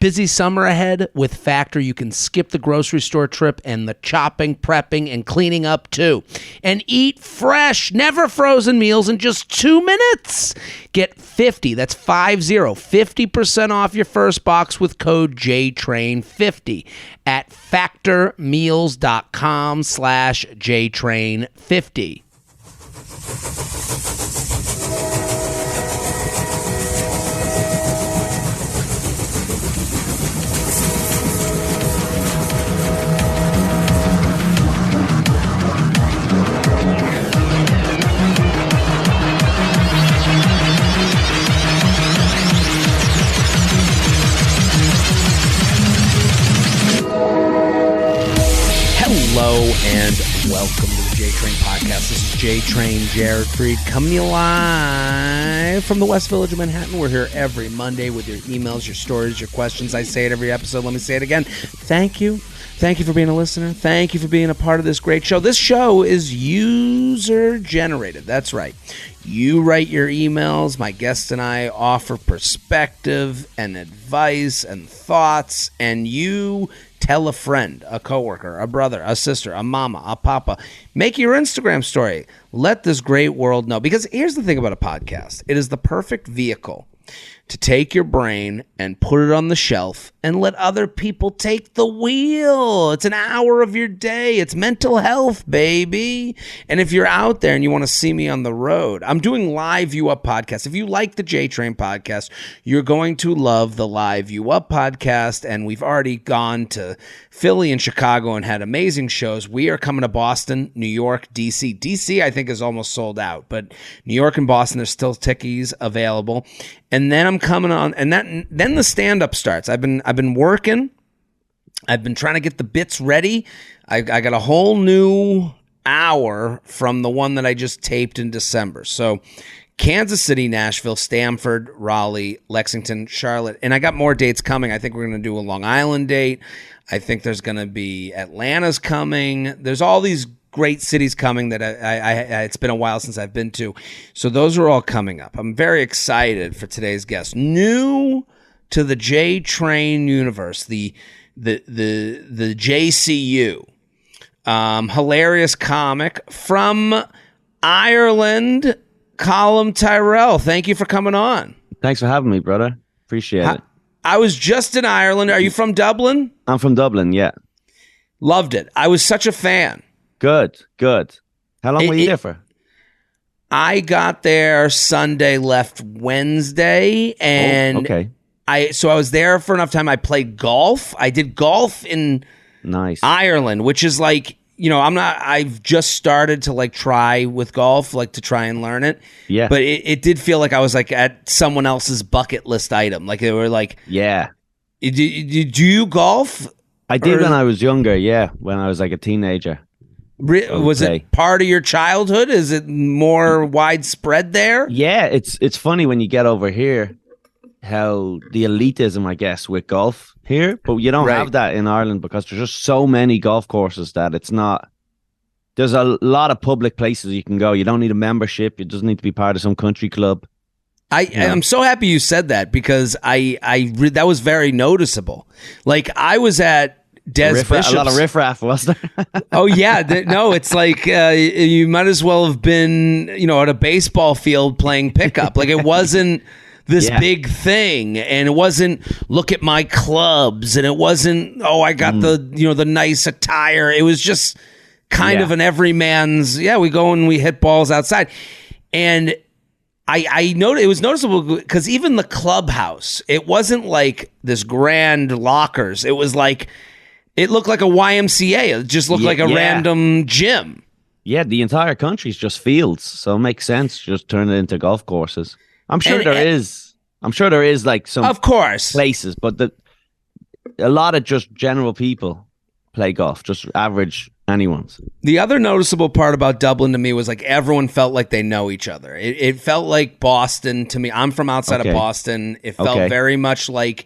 Busy summer ahead? With Factor, you can skip the grocery store trip and the chopping, prepping, and cleaning up too. And eat fresh, never frozen meals in just 2 minutes. Get 50% off your first box with code JTrain50 at factormeals.com/JTrain50. Hello and welcome to the JTrain podcast. This is JTrain, Jared Freed, coming to you live from the West Village of Manhattan. We're here every Monday with your emails, your stories, your questions. I say it every episode. Let me say it again. Thank you. Thank you for being a listener. Thank you for being a part of this great show. This show is user-generated. That's right. You write your emails. My guests and I offer perspective and advice and thoughts, and you tell a friend, a coworker, a brother, a sister, a mama, a papa. Make your Instagram story. Let this great world know. Because here's the thing about a podcast. It is the perfect vehicle to take your brain and put it on the shelf and let other people take the wheel. It's an hour of your day. It's mental health, baby. And if you're out there and you want to see me on the road, I'm doing Live You Up podcast. If you like the JTrain podcast, you're going to love the Live You Up podcast. And we've already gone to Philly and Chicago and had amazing shows. We are coming to Boston, New York, DC. DC, I think, is almost sold out, but New York and Boston, there's still tickies available. And then I'm coming on, and then the stand-up starts. I've been working. I've been trying to get the bits ready. I got a whole new hour from the one that I just taped in December. So Kansas City, Nashville, Stamford, Raleigh, Lexington, Charlotte. And I got more dates coming. I think we're going to do a Long Island date. I think there's going to be Atlanta's coming. There's all these great cities coming that I it's been a while since I've been to. So those are all coming up. I'm very excited for today's guest. New to the JTrain universe, the JCU. Hilarious comic from Ireland, Colum Tyrrell. Thank you for coming on. Thanks for having me, brother. Appreciate it. I was just in Ireland. Are you from Dublin? I'm from Dublin, yeah. Loved it. I was such a fan. Good. How long were you there for? I got there Sunday, left Wednesday, and okay. I was there for enough time. I played golf. I did golf in Ireland, which is like, I've just started to like try with golf, like to try and learn it. Yeah. But it did feel like I was like at someone else's bucket list item. Like they were like, yeah. Do you golf? I did when I was younger, yeah. When I was like a teenager. Was it part of your childhood? Is it more widespread there? Yeah, it's funny when you get over here how the elitism, I guess, with golf here, but you don't have that in Ireland because there's just so many golf courses that it's not. There's a lot of public places you can go. You don't need a membership. It doesn't need to be part of some country club. I'm so happy you said that because that was very noticeable. Like I was at Des Bishop's. A lot of riffraff, was there? Oh, yeah. No, it's like you might as well have been, at a baseball field playing pickup. Like it wasn't this big thing, and it wasn't look at my clubs, and it wasn't, I got the nice attire. It was just kind of an everyman's, we go and we hit balls outside. And I noticed it was noticeable because even the clubhouse, it wasn't like this grand lockers. It was like, it looked like a YMCA. It just looked like a random gym. Yeah, the entire country's just fields, so it makes sense to just turn it into golf courses. I'm sure there is like some of course places, but a lot of just general people play golf, just average anyone's. The other noticeable part about Dublin to me was like everyone felt like they know each other. It felt like Boston to me. I'm from outside of Boston. It felt very much like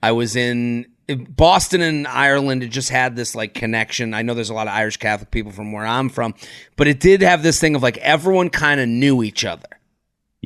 I was in Boston and Ireland. It just had this like connection. I know there's a lot of Irish Catholic people from where I'm from, but it did have this thing of like everyone kind of knew each other.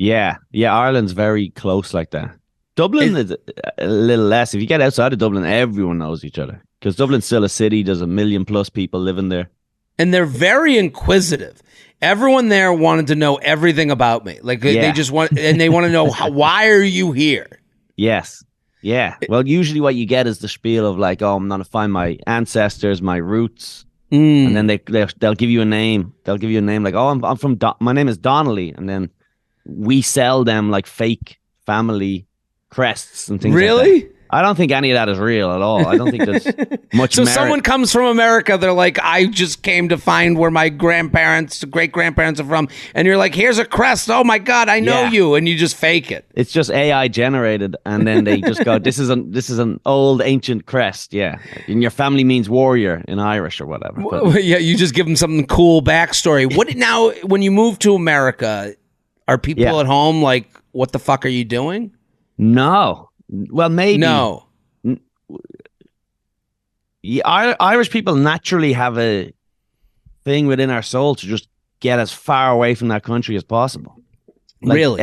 Yeah. Ireland's very close like that. Dublin is a little less. If you get outside of Dublin, everyone knows each other because Dublin's still a city. There's 1 million plus people living there. And they're very inquisitive. Everyone there wanted to know everything about me. Like they just want, and they want to know why are you here? Yes. Yeah. Well, usually what you get is the spiel of like, oh, I'm going to find my ancestors, my roots. And then they'll give you a name. They'll give you a name like, oh, I'm from, my name is Donnelly. And then we sell them like fake family crests and things really? like that. I don't think any of that is real at all. I don't think there's much So merit. someone comes from America, they're like, I just came to find where my grandparents, great-grandparents are from. And you're like, here's a crest. Oh, my God, I know you. And you just fake it. It's just AI generated. And then they just go, this is an old ancient crest. Yeah. And your family means warrior in Irish or whatever. But, yeah, you just give them some cool backstory. What now, when you move to America, are people at home like, what the fuck are you doing? No. Well, maybe. No. Irish people naturally have a thing within our soul to just get as far away from that country as possible. Like really?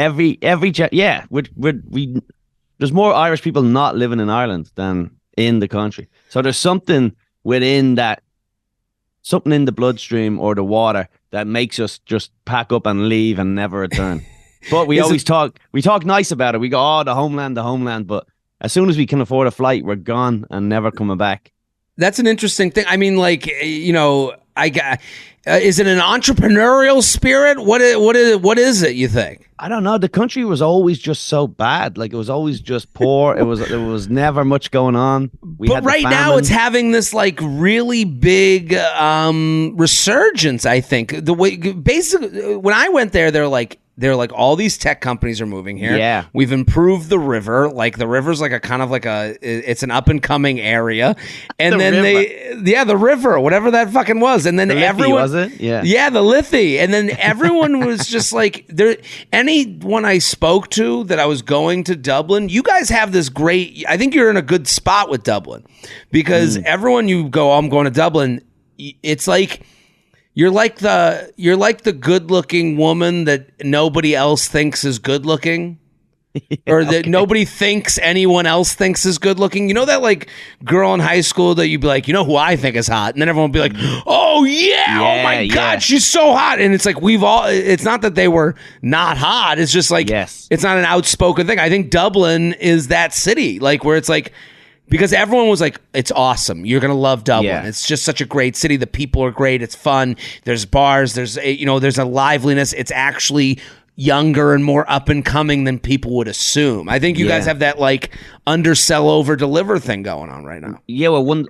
There's more Irish people not living in Ireland than in the country. So there's something within that, something in the bloodstream or the water that makes us just pack up and leave and never return. But we talk nice about it. We go, oh, the homeland. But as soon as we can afford a flight, we're gone and never coming back. That's an interesting thing. I mean, like, you know, is it an entrepreneurial spirit? What is it, you think? I don't know. The country was always just so bad. Like, it was always just poor. There was never much going on. But right now it's having this like really big resurgence, I think. The way basically when I went there, they're like all these tech companies are moving here. Yeah. We've improved the river. Like the river's like a kind of like it's an up and coming area. And then the river, whatever that fucking was. And then everyone, was it? Yeah. Yeah, the Liffey. And then everyone was just like, anyone I spoke to that I was going to Dublin, you guys have this great, I think you're in a good spot with Dublin because everyone you go, oh, I'm going to Dublin. It's like, You're like the good-looking woman that nobody else thinks is good-looking, or that nobody thinks anyone else thinks is good-looking. You know that like girl in high school that you'd be like, you know who I think is hot, and then everyone would be like, oh yeah, oh my god, she's so hot, and it's like it's not that they were not hot, it's just like it's not an outspoken thing. I think Dublin is that city, like where it's like. Because everyone was like, it's awesome. You're going to love Dublin. Yeah. It's just such a great city. The people are great. It's fun. There's bars. There's a liveliness. It's actually younger and more up and coming than people would assume. I think you guys have that like undersell, over deliver thing going on right now. Yeah, well, once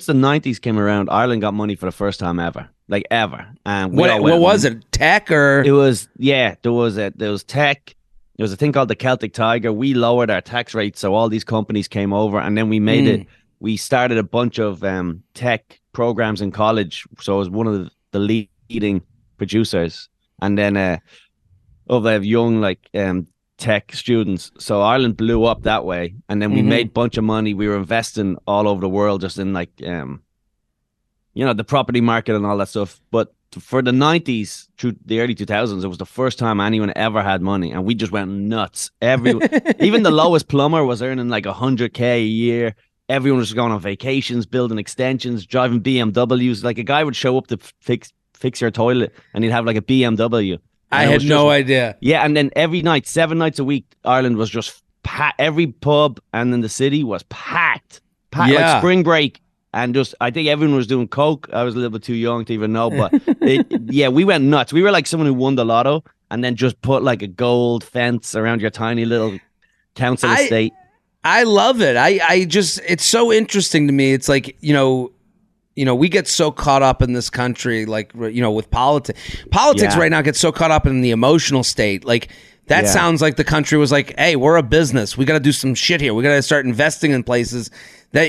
the 90s came around, Ireland got money for the first time ever. Like ever. And what was it? Tech or? It was, there was tech. There was a thing called the Celtic Tiger. We lowered our tax rate, so all these companies came over, and then we made it. We started a bunch of tech programs in college, so I was one of the leading producers, and then of young tech students. So Ireland blew up that way, and then we made a bunch of money. We were investing all over the world, just in the property market and all that stuff. But for the 90s through the early 2000s, it was the first time anyone ever had money, and we just went nuts. Even the lowest plumber was earning like $100K a year. Everyone was going on vacations, building extensions, driving BMWs. Like a guy would show up to fix your toilet, and he'd have like a BMW. I had no idea. Yeah, and then every night, 7 nights a week, Ireland was just packed. Every pub and in the city was packed like spring break. And I think everyone was doing coke. I was a little bit too young to even know, but we went nuts. We were like someone who won the lotto and then just put like a gold fence around your tiny little council estate. I love it. It's so interesting to me. It's like, we get so caught up in this country, like, with politics. Politics right now gets so caught up in the emotional state. Like, that sounds like the country was like, hey, we're a business. We got to do some shit here. We got to start investing in places that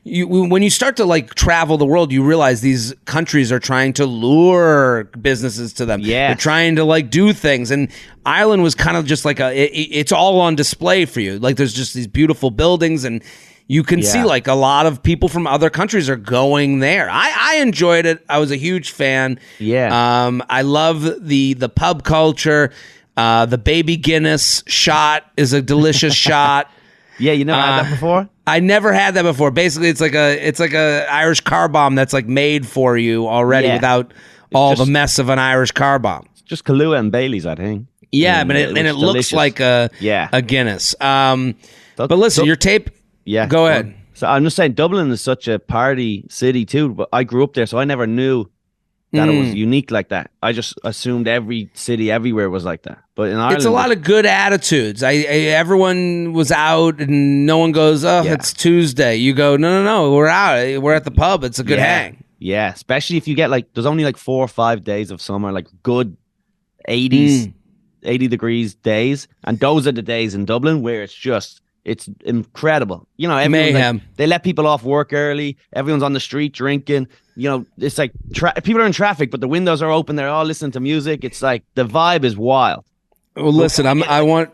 when you start to like travel the world, you realize these countries are trying to lure businesses to them. Yeah. They're trying to like do things. And Ireland was kind of just like it's all on display for you. Like there's just these beautiful buildings, and you can see like a lot of people from other countries are going there. I enjoyed it. I was a huge fan. Yeah. I love the pub culture. The baby Guinness shot is a delicious shot. Yeah, you never had that before? I never had that before. Basically, it's like a Irish car bomb that's like made for you already without all the mess of an Irish car bomb. It's just Kahlua and Bailey's, I think. Yeah, but it looks like a Guinness. But listen, your tape. Yeah, go ahead. So I'm just saying, Dublin is such a party city too. But I grew up there, so I never knew that it was unique like that. I just assumed every city everywhere was like that. But in Ireland, it's a lot of good attitudes. Everyone was out, and no one goes, it's Tuesday. You go, no, we're out. We're at the pub. It's a good hang. Yeah, especially if you get there's only 4 or 5 days of summer, good 80 degrees days. And those are the days in Dublin where it's incredible. Mayhem. They let people off work early. Everyone's on the street drinking. It's like people are in traffic, but the windows are open. They're all listening to music. It's like the vibe is wild. Well, listen, I want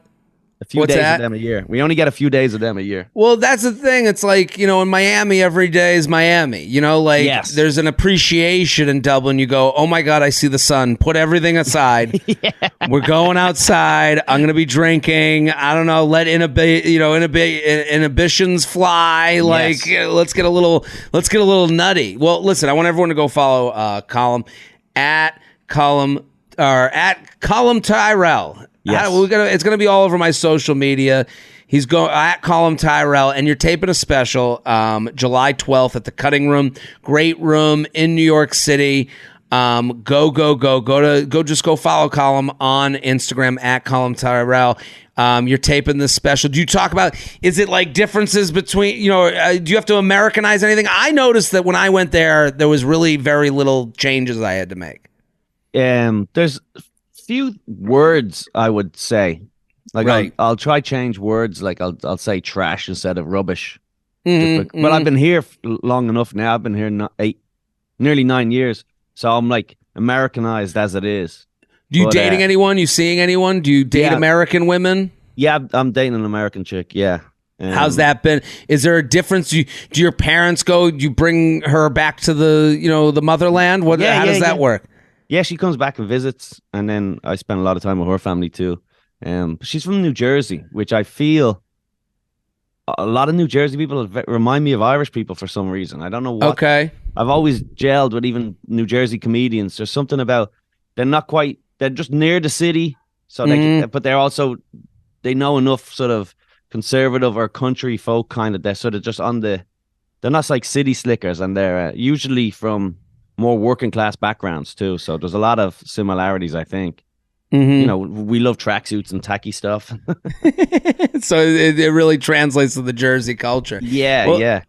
a few days of them a year. We only get a few days of them a year. Well, that's the thing. It's like, in Miami, every day is Miami. There's an appreciation in Dublin. You go, oh my God, I see the sun. Put everything aside. We're going outside. I'm going to be drinking. I don't know. Let inhibitions fly. Let's get a little nutty. Well, listen, I want everyone to go follow Colum at Colum Tyrrell. Yes. It's going to be all over my social media. He's going at Colum Tyrrell, and you're taping a special July 12th at the Cutting Room. Great room in New York City. Just go follow Colum on Instagram at Colum Tyrrell. You're taping this special. Do you talk about, is it like differences between, do you have to Americanize anything? I noticed that when I went there was really very little changes I had to make. There's few words I would say. I'll try change words. I'll say trash instead of rubbish. But I've been here long enough now. I've been here nearly 9 years. So I'm Americanized as it is. Do you dating anyone? You seeing anyone? Do you date American women? Yeah, I'm dating an American chick. Yeah. How's that been? Is there a difference? Do your parents go? Do you bring her back to the motherland? How does that work? Yeah, she comes back and visits, and then I spend a lot of time with her family too. She's from New Jersey, which I feel a lot of New Jersey people remind me of Irish people for some reason. I don't know what. Okay. I've always gelled with even New Jersey comedians. There's something about they're just near the city, so but they know enough sort of conservative or country folk kind of. They're sort of just they're not like city slickers, and they're usually from more working class backgrounds too, so there's a lot of similarities, I think. We love tracksuits and tacky stuff. So it really translates to the Jersey culture. Yeah.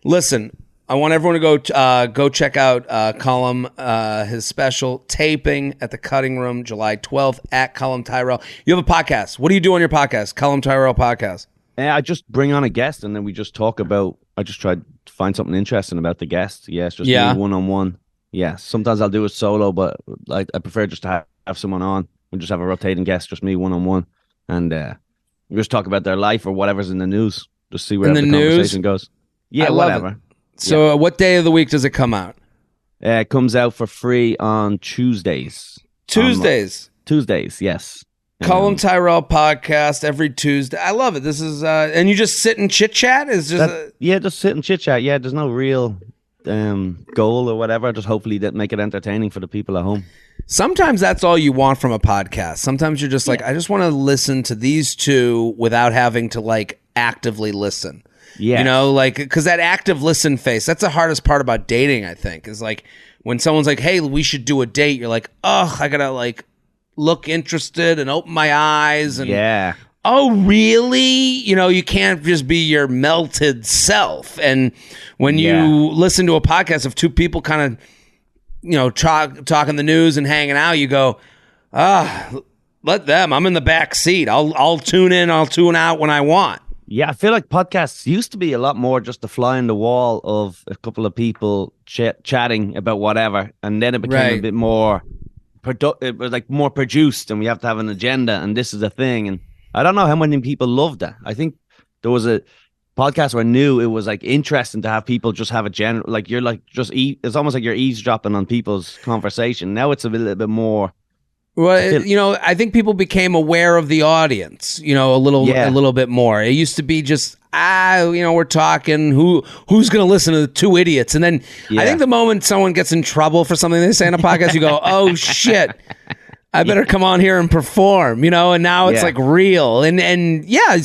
Listen, I want everyone to go check out Colum, his special taping at the Cutting Room, July 12th at Colum Tyrrell. You have a podcast. What do you do on your podcast, Colum Tyrrell Podcast? I just bring on a guest, and then we just talk about. I just try to find something interesting about the guest. Yeah, it's just me one-on-one. Yeah, sometimes I'll do it solo, but I prefer just to have someone on. We just have a rotating guest, just me one-on-one, and we just talk about their life or whatever's in the news. Just see where the conversation goes. Yeah, whatever. So what day of the week does it come out? It comes out for free on Tuesdays. Tuesdays, yes. Colum Tyrrell Podcast every Tuesday. I love it. This is and you just sit and chit chat. Just sit and chit chat. Yeah, there's no real goal or whatever. Just hopefully that make it entertaining for the people at home. Sometimes that's all you want from a podcast. Sometimes you're just I just want to listen to these two without having to actively listen. Yeah, because that active listen face, that's the hardest part about dating, I think, is when someone's like, hey, we should do a date, you're like, oh, I gotta look interested and open my eyes and oh, really? You can't just be your melted self. And when you listen to a podcast of two people kind of, talking the news and hanging out, you go, let them. I'm in the back seat. I'll tune in. I'll tune out when I want. Yeah, I feel like podcasts used to be a lot more just a fly on the wall of a couple of people chatting about whatever, and then it became a bit more it was more produced, and we have to have an agenda, and this is a thing. And I don't know how many people loved that. I think there was a podcast where I knew it was interesting to have people just have a general it's almost like you're eavesdropping on people's conversation. Now it's a little bit more Well, I think people became aware of the audience, a little bit more. It used to be just, we're talking, who's going to listen to the two idiots? And then I think the moment someone gets in trouble for something they say in a podcast, you go, oh shit, I better come on here and perform, and now it's like real. And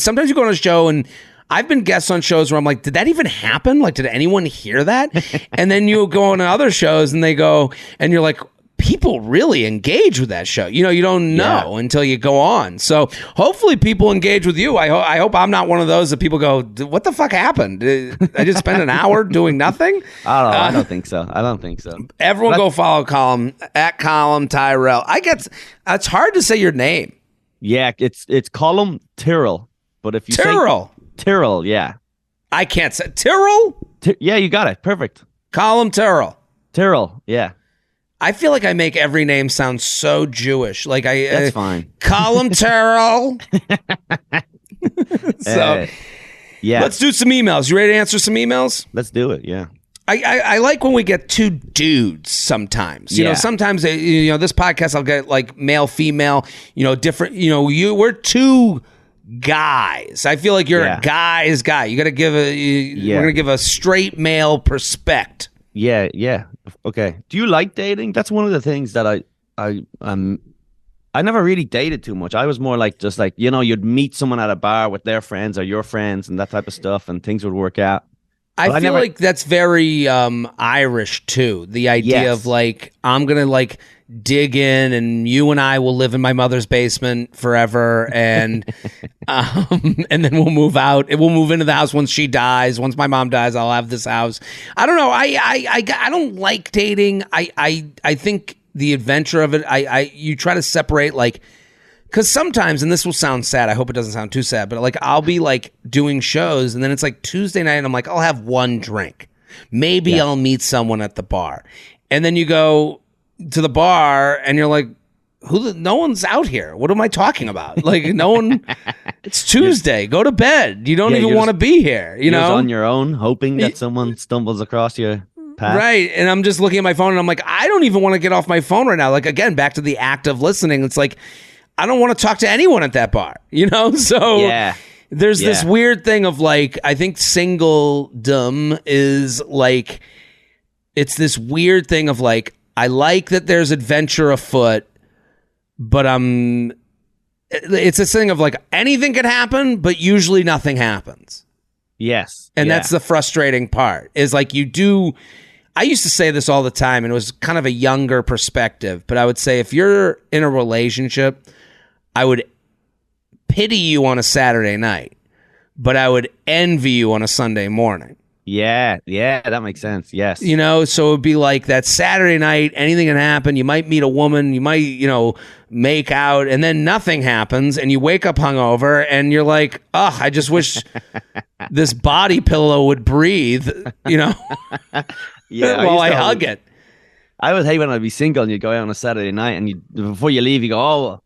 sometimes you go on a show and I've been guests on shows where I'm like, did that even happen? Like, did anyone hear that? And then you go on other shows and they go, and you're like, people really engage with that show. You don't know until you go on. So hopefully people engage with you. I hope I'm not one of those that people go, what the fuck happened? I just spent an hour doing nothing? I don't think so. Everyone go follow Colum at Colum Tyrrell. It's hard to say your name. Yeah, it's Colum Tyrrell. But if you Tyrrell. say Tyrrell, yeah. I can't say Tyrrell? Yeah, you got it. Perfect. Colum Tyrrell. Tyrrell, yeah. I feel like I make every name sound so Jewish. Like that's fine. Colum Tyrrell. So, let's do some emails. You ready to answer some emails? Let's do it. Yeah. I like when we get two dudes sometimes. Sometimes this podcast I'll get like male, female. Different. We're two guys. I feel like you're a guy's guy. You got to give we're gonna give a straight male perspective. Yeah. Okay. Do you like dating? That's one of the things that I never really dated too much. I was more like just like, you'd meet someone at a bar with their friends or your friends and that type of stuff and things would work out. I feel like that's very Irish too. The idea of like, I'm going to like dig in and you and I will live in my mother's basement forever and and then we'll move out. We'll move into the house once she dies. Once my mom dies, I'll have this house. I don't know. I don't like dating. I think the adventure of it, you try to separate like, because sometimes, and this will sound sad, I hope it doesn't sound too sad, but like I'll be like doing shows and then it's like Tuesday night and I'm like, I'll have one drink. Maybe I'll meet someone at the bar. And then you go to the bar and you're like, no one's out here. What am I talking about? Like no one, it's Tuesday. Go to bed. You don't even want to be here. You're just on your own, hoping that someone stumbles across your path. Right. And I'm just looking at my phone and I'm like, I don't even want to get off my phone right now. Like again, back to the act of listening. It's like, I don't want to talk to anyone at that bar, So there's this weird thing of like, I think singledom is like, it's this weird thing of like, I like that there's adventure afoot, but it's this thing of like anything could happen, but usually nothing happens. Yes. And that's the frustrating part is like I used to say this all the time and it was kind of a younger perspective, but I would say if you're in a relationship, I would pity you on a Saturday night, but I would envy you on a Sunday morning. Yeah, that makes sense. Yes. So it would be like that Saturday night, anything can happen. You might meet a woman, you might, make out, and then nothing happens, and you wake up hungover, and you're like, oh, I just wish this body pillow would breathe, while I hug it. I would hate when I'd be single and you go out on a Saturday night, and before you leave, you go, oh,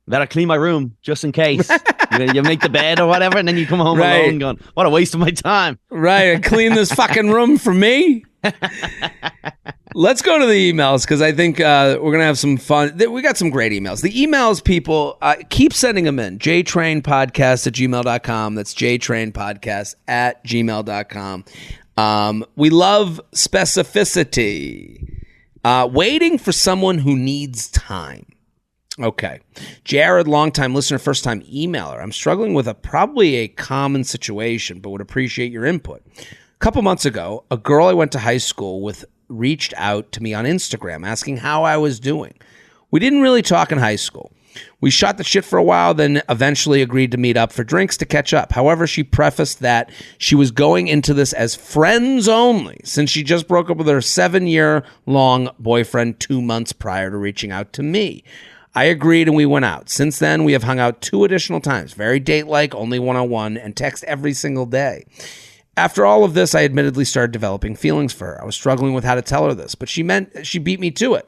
better clean my room just in case. You make the bed or whatever, and then you come home alone going, what a waste of my time. Right. Clean this fucking room for me. Let's go to the emails because I think we're going to have some fun. We got some great emails. The emails, people, keep sending them in. JTrainPodcast@gmail.com. That's JTrainPodcast@gmail.com. We love specificity. Waiting for someone who needs time. Okay. Jared, longtime listener, first time emailer. I'm struggling with probably a common situation, but would appreciate your input. A couple months ago, a girl I went to high school with reached out to me on Instagram asking how I was doing. We didn't really talk in high school. We shot the shit for a while, then eventually agreed to meet up for drinks to catch up. However, she prefaced that she was going into this as friends only, since she just broke up with her 7-year-long boyfriend 2 months prior to reaching out to me. I agreed and we went out. Since then, we have hung out 2 additional times, very date-like, only one-on-one, and text every single day. After all of this, I admittedly started developing feelings for her. I was struggling with how to tell her this, but she beat me to it.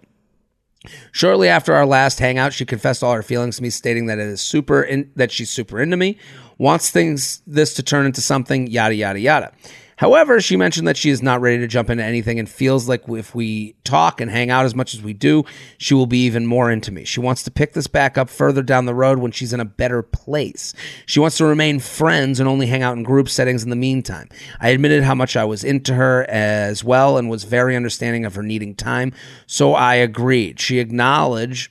Shortly after our last hangout, she confessed all her feelings to me, stating that that she's super into me, wants this to turn into something, yada, yada, yada. However, she mentioned that she is not ready to jump into anything and feels like if we talk and hang out as much as we do, she will be even more into me. She wants to pick this back up further down the road when she's in a better place. She wants to remain friends and only hang out in group settings in the meantime. I admitted how much I was into her as well and was very understanding of her needing time, so I agreed. She acknowledged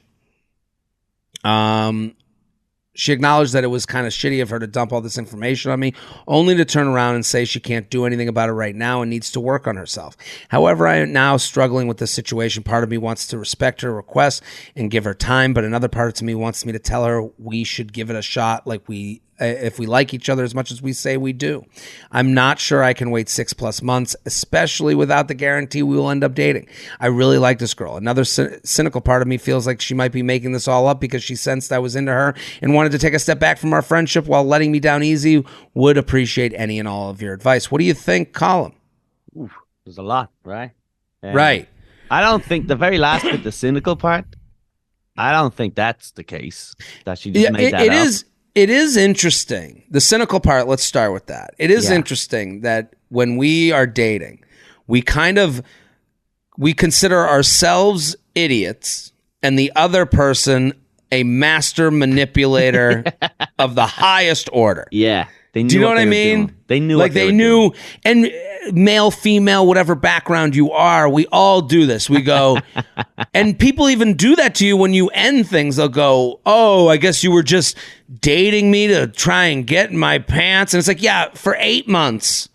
that it was kind of shitty of her to dump all this information on me, only to turn around and say she can't do anything about it right now and needs to work on herself. However, I am now struggling with this situation. Part of me wants to respect her request and give her time, but another part of me wants me to tell her we should give it a shot if we like each other as much as we say we do. I'm not sure I can wait 6+ months, especially without the guarantee we will end up dating. I really like this girl. Another cynical part of me feels like she might be making this all up because she sensed I was into her and wanted to take a step back from our friendship while letting me down easy. Would appreciate any and all of your advice. What do you think, Colum? Oof, there's a lot, right? Right. I don't think the very last bit, the cynical part, I don't think that's the case. That she just made that up. It is interesting. The cynical part, let's start with that. It is interesting that when we are dating, we consider ourselves idiots and the other person a master manipulator of the highest order. Yeah. They knew. Do you know what I mean? Doing. They knew. Like they knew. And male, female, whatever background you are, we all do this. We go, and people even do that to you when you end things. They'll go, "Oh, I guess you were just dating me to try and get in my pants." And it's like, yeah, for 8 months.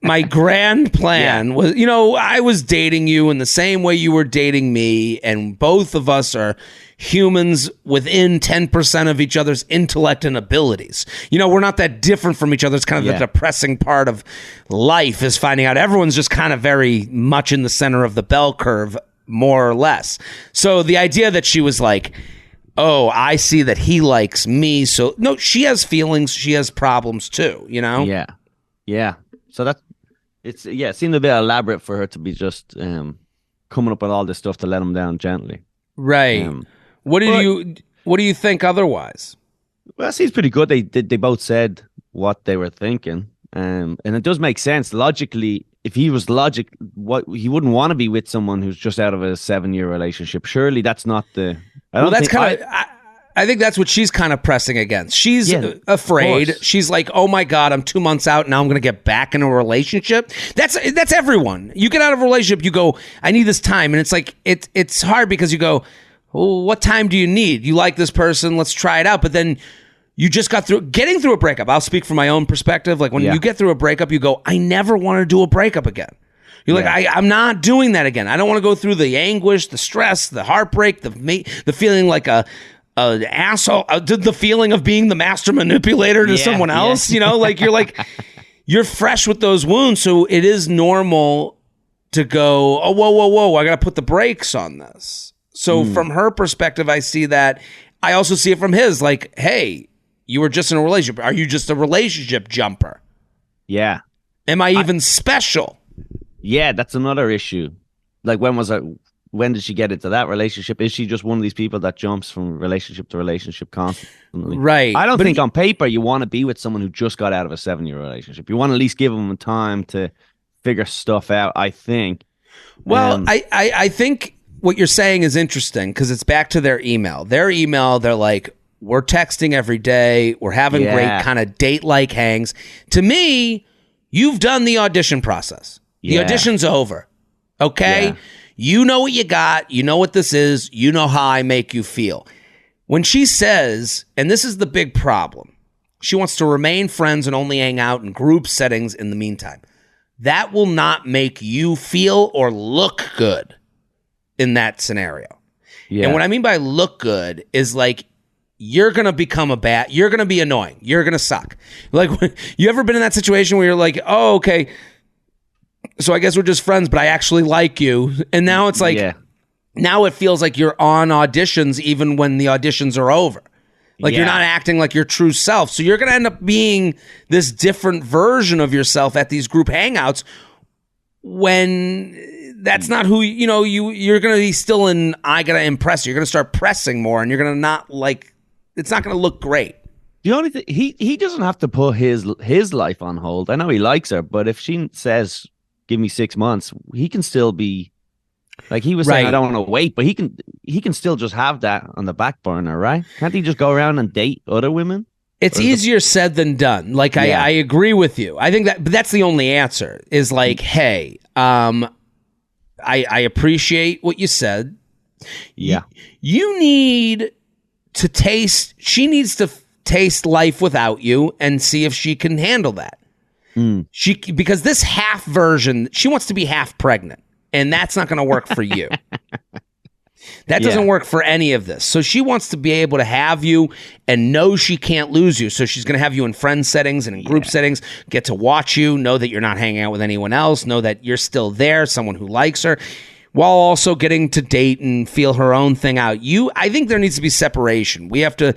My grand plan was, I was dating you in the same way you were dating me, and both of us are humans within 10% of each other's intellect and abilities. We're not that different from each other. It's kind of the depressing part of life, is finding out everyone's just kind of very much in the center of the bell curve, more or less. So the idea that she was like, oh, I see that he likes me. So no, she has feelings. She has problems too, Yeah. Yeah. So it seemed a bit elaborate for her to be just coming up with all this stuff to let him down gently. Right. What do you think otherwise? Well, it seems pretty good. They both said what they were thinking. And it does make sense. Logically, if he was he wouldn't want to be with someone who's just out of a 7-year relationship. Surely that's not the... I think that's what she's kind of pressing against. She's afraid. She's like, oh my God, I'm 2 months out. Now I'm going to get back into a relationship. That's everyone. You get out of a relationship, you go, I need this time. And it's like, it's hard because you go, oh, what time do you need? You like this person. Let's try it out. But then you just getting through a breakup. I'll speak from my own perspective. Like when you get through a breakup, you go, I never want to do a breakup again. You're like, I'm not doing that again. I don't want to go through the anguish, the stress, the heartbreak, the feeling like an asshole, the feeling of being the master manipulator to someone else. You're fresh with those wounds. So it is normal to go, oh, whoa, I got to put the brakes on this. So from her perspective, I see that. I also see it from his, like, hey, you were just in a relationship. Are you just a relationship jumper? Yeah. Am I even special? Yeah, that's another issue. Like, when did she get into that relationship? Is she just one of these people that jumps from relationship to relationship constantly? Right. I don't think on paper you want to be with someone who just got out of a 7-year relationship. You want to at least give them time to figure stuff out, I think. Well, I think what you're saying is interesting because it's back to their email. Their email, they're like, we're texting every day. We're having great kind of date-like hangs. To me, you've done the audition process. The audition's over. Okay? Yeah. You know what you got. You know what this is. You know how I make you feel. When she says, and this is the big problem, she wants to remain friends and only hang out in group settings in the meantime. That will not make you feel or look good in that scenario. Yeah. And what I mean by look good is like, you're going to become you're going to be annoying. You're going to suck. Like, you ever been in that situation where you're like, oh, okay, so I guess we're just friends, but I actually like you. And now it's like, now it feels like you're on auditions even when the auditions are over. Like you're not acting like your true self. So you're going to end up being this different version of yourself at these group hangouts when that's not who, you're going to be still in, I got to impress you. You're going to start pressing more and you're going to not like, it's not going to look great. The only thing he doesn't have to put his life on hold. I know he likes her, but if she says, "Give me 6 months," he can still be like he was saying. I don't want to wait, but he can still just have that on the back burner, right? Can't he just go around and date other women? It's easier said than done. Like I agree with you. I think but that's the only answer. Is like, hey, I appreciate what you said. Yeah, you need to taste. She needs to taste life without you and see if she can handle that. Because this half version, she wants to be half pregnant, and that's not going to work for you. That doesn't work for any of this. So she wants to be able to have you and know she can't lose you. So she's going to have you in friend settings and in group settings, get to watch you, know that you're not hanging out with anyone else, know that you're still there, someone who likes her, while also getting to date and feel her own thing out. I think there needs to be separation. We have to,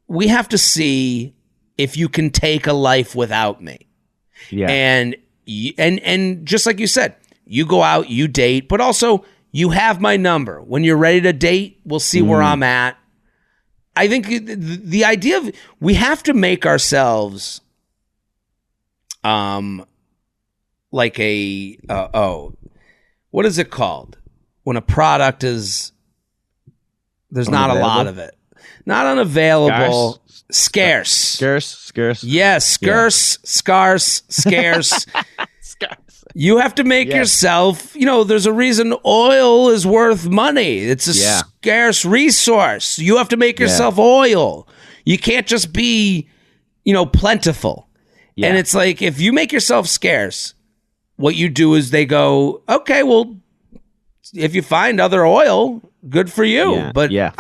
we have to see if you can take a life without me. Yeah. And just like you said, you go out, you date, but also you have my number. When you're ready to date, we'll see where I'm at. I think the idea of we have to make ourselves like what is it called? When a product is there's not a lot of it. Not unavailable. Scarce. Yes, scarce. Scarce. You have to make yourself, there's a reason oil is worth money. It's a scarce resource. You have to make yourself oil. You can't just be, plentiful. Yeah. And it's like, if you make yourself scarce, what you do is they go, okay, well, if you find other oil, good for you. Yeah, but sure.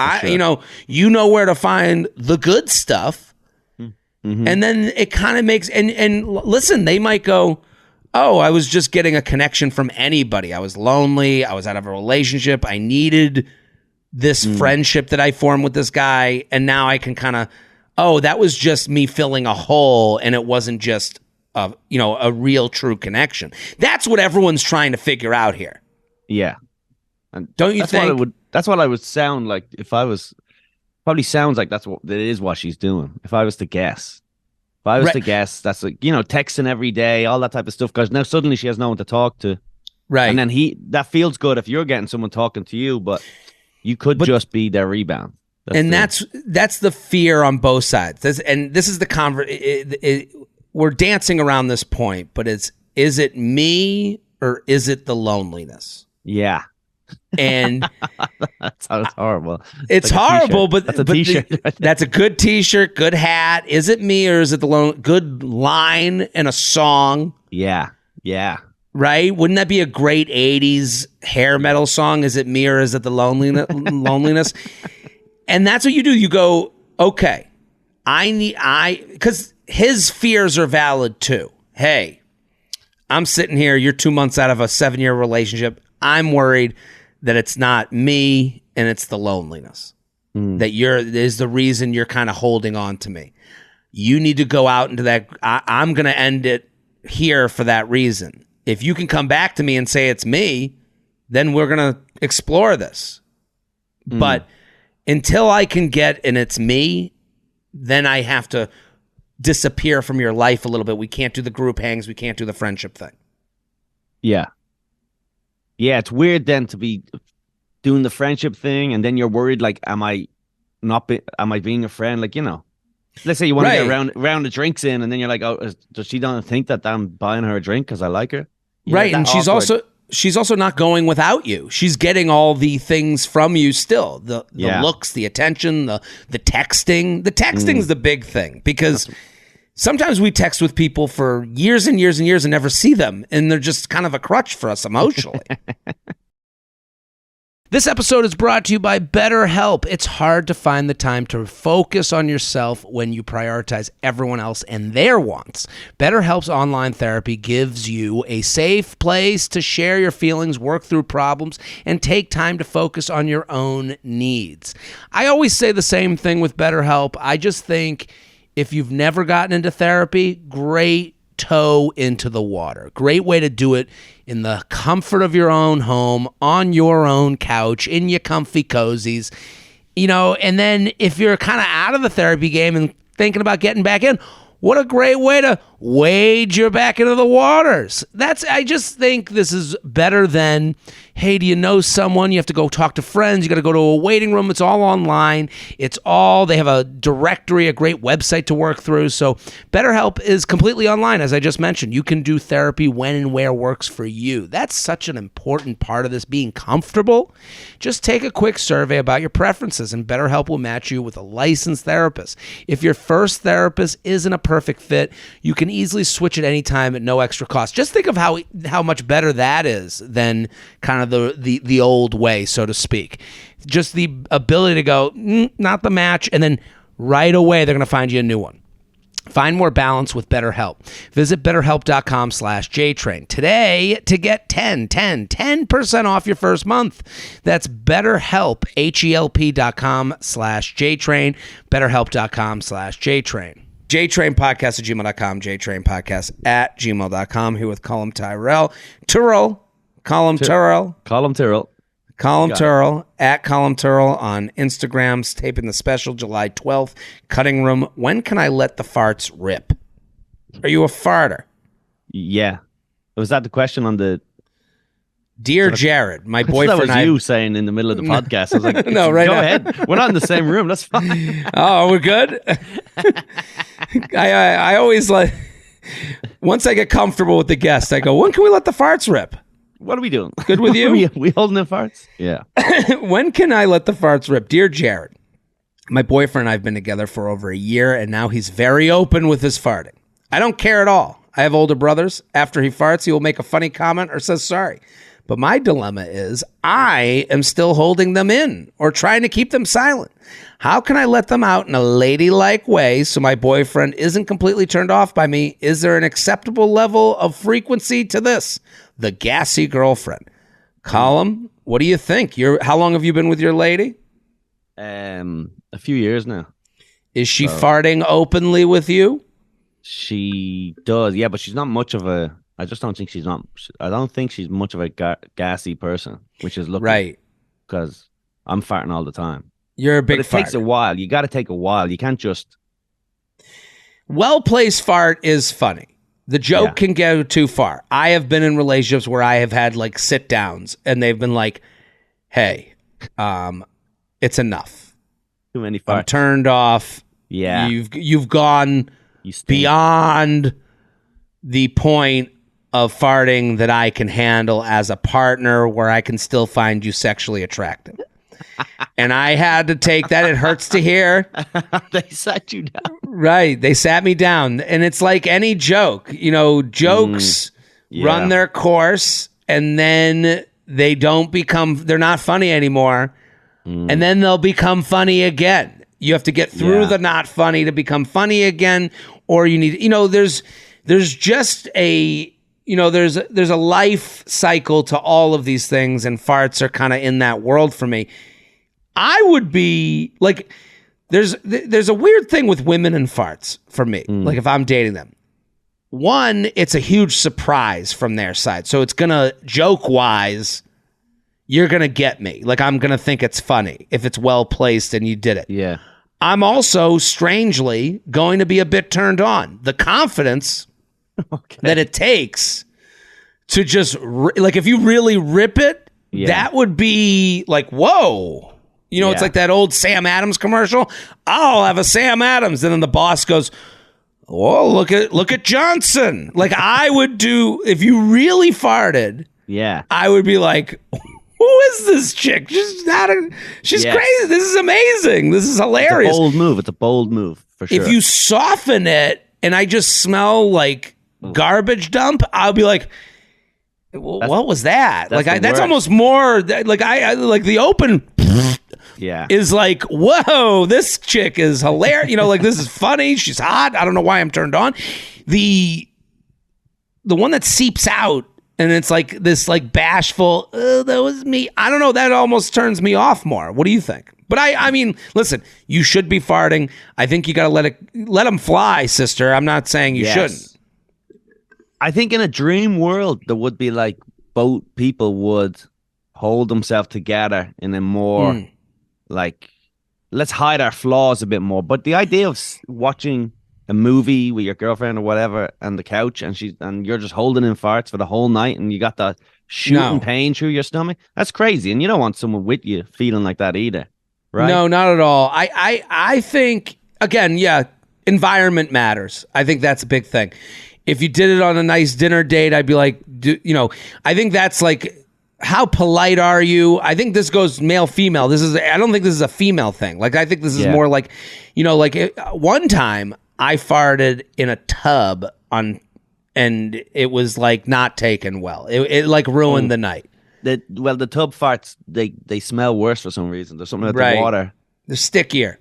You know where to find the good stuff. Mm-hmm. And then it kind of makes, and listen, they might go, oh, I was just getting a connection from anybody. I was lonely. I was out of a relationship. I needed this friendship that I formed with this guy. And now I can kind of, that was just me filling a hole. And it wasn't just, a real true connection. That's what everyone's trying to figure out here. Yeah. And don't you think? That's what I would sound like if I was, probably sounds like that is what she's doing. If I was to guess. If I was to guess, that's like, texting every day, all that type of stuff. Because now suddenly she has no one to talk to. Right. And then that feels good if you're getting someone talking to you, but you could just be their rebound. That's the fear on both sides. This is the we're dancing around this point, but is it me or is it the loneliness? Yeah. And that sounds horrible. It's like horrible, but that's a t-shirt. That's a good t-shirt, good hat. Is it me or is it the good line in a song? Yeah. Yeah. Right? Wouldn't that be a great 80s hair metal song? Is it me or is it the loneliness? And that's what you do. You go, okay, because his fears are valid too. Hey, I'm sitting here. You're 2 months out of a 7-year relationship. I'm worried that it's not me and it's the loneliness that is the reason you're kind of holding on to me. You need to go out into that. I'm going to end it here for that reason. If you can come back to me and say it's me, then we're going to explore this. But until I can get and it's me, then I have to disappear from your life a little bit. We can't do the group hangs. We can't do the friendship thing. Yeah. Yeah, it's weird then to be doing the friendship thing, and then you're worried, like, am I being a friend? Like, let's say you want to get a round of drinks in, and then you're like, oh, does she don't think that I'm buying her a drink because I like her? Right, and she's also not going without you. She's getting all the things from you still, the looks, the attention, the texting. The texting's the big thing, because sometimes we text with people for years and years and years and never see them, and they're just kind of a crutch for us emotionally. This episode is brought to you by BetterHelp. It's hard to find the time to focus on yourself when you prioritize everyone else and their wants. BetterHelp's online therapy gives you a safe place to share your feelings, work through problems, and take time to focus on your own needs. I always say the same thing with BetterHelp. I just think if you've never gotten into therapy, great toe into the water. Great way to do it in the comfort of your own home, on your own couch, in your comfy cozies. And then if you're kind of out of the therapy game and thinking about getting back in, what a great way to wade your back into the waters. I just think this is better than, hey, do you know someone? You have to go talk to friends. You got to go to a waiting room. It's all online. They have a directory, a great website to work through. So BetterHelp is completely online, as I just mentioned. You can do therapy when and where works for you. That's such an important part of this, being comfortable. Just take a quick survey about your preferences, and BetterHelp will match you with a licensed therapist. If your first therapist isn't a perfect fit, you can easily switch at any time at no extra cost. Just think of how much better that is than kind of the old way, so to speak. Just the ability to go, not the match, and then right away they're going to find you a new one. Find more balance with BetterHelp. Visit BetterHelp.com/JTrain today to get 10% off your first month. That's BetterHelp, HELP.com/JTrain, BetterHelp.com/JTrain. JTrain podcast at gmail.com, JTrain podcast at gmail.com. Here with Colum, Tyrrell. Tyrrell. Colum Tyrrell at Colum Tyrrell on Instagram's taping the special July 12th. Cutting Room. When can I let the farts rip? Are you a farter? Yeah. Was that the question on the... Dear Jared, my boyfriend... That was you saying in the middle of the podcast. I was like, no, right go now. ahead. We're not in the same room. That's fine. Oh, we're good? I always like... Once I get comfortable with the guest, I go, when can we let the farts rip? What are we doing? Good with you? we holding the farts? Yeah. When can I let the farts rip? Dear Jared, my boyfriend and I have been together for over a year, and now he's very open with his farting. I don't care at all. I have older brothers. After he farts, he will make a funny comment or says sorry. But my dilemma is I am still holding them in or trying to keep them silent. How can I let them out in a ladylike way so my boyfriend isn't completely turned off by me? Is there an acceptable level of frequency to this? The gassy girlfriend. Colum, what do you think? How long have you been with your lady? A few years now. Is she farting openly with you? She does, yeah, but she's not much of a... I don't think she's much of a gassy person, which is lucky. Right. Because I'm farting all the time. You're a big farter. But it takes a while. You got to take a while. You can't just... Well-placed fart is funny. The joke can go too far. I have been in relationships where I have had like sit-downs, and they've been like, hey, it's enough. Too many farts. I'm turned off. Yeah. You've gone beyond the point of farting that I can handle as a partner where I can still find you sexually attractive. And I had to take that. It hurts to hear. They sat you down. Right. They sat me down. And it's like any joke. Jokes run their course, and then they're not funny anymore. And then they'll become funny again. You have to get through the not funny to become funny again. Or you need, there's just a... there's a life cycle to all of these things, and farts are kind of in that world for me. I would be like, there's a weird thing with women and farts for me. Like if I'm dating them, one, it's a huge surprise from their side. So it's gonna, joke wise, you're gonna get me. Like I'm gonna think it's funny if it's well placed and you did it. Yeah. I'm also strangely going to be a bit turned on. The confidence that it takes to just like if you really rip it, that would be like, whoa. It's like that old Sam Adams commercial. I'll have a Sam Adams, and then the boss goes, "Oh, look at Johnson." Like I would do if you really farted. Yeah, I would be like, "Who is this chick? She's crazy. This is amazing. This is hilarious." It's a bold move for sure. If you soften it, and I just smell like garbage dump, I'll be like, what was that? Like that's almost more like I like the open is like, whoa, this chick is hilarious. Like this is funny. She's hot. I don't know why I'm turned on. The one that seeps out and it's like this like bashful, that was me. I don't know. That almost turns me off more. What do you think? But I mean, listen, you should be farting. I think you got to let them fly, sister. I'm not saying you shouldn't. I think in a dream world, there would be like both people would hold themselves together in a more like let's hide our flaws a bit more. But the idea of watching a movie with your girlfriend or whatever on the couch, and you're just holding in farts for the whole night, and you got the shooting pain through your stomach, that's crazy. And you don't want someone with you feeling like that either, right? No, not at all. I think, again, yeah, environment matters. I think that's a big thing. If you did it on a nice dinner date, I'd be like, I think that's like, how polite are you? I think this goes male, female. I don't think this is a female thing. Like, I think this is more like, one time I farted in a tub and it was like not taken well. It like ruined the night. The tub farts, they smell worse for some reason. There's something about the water. They're stickier.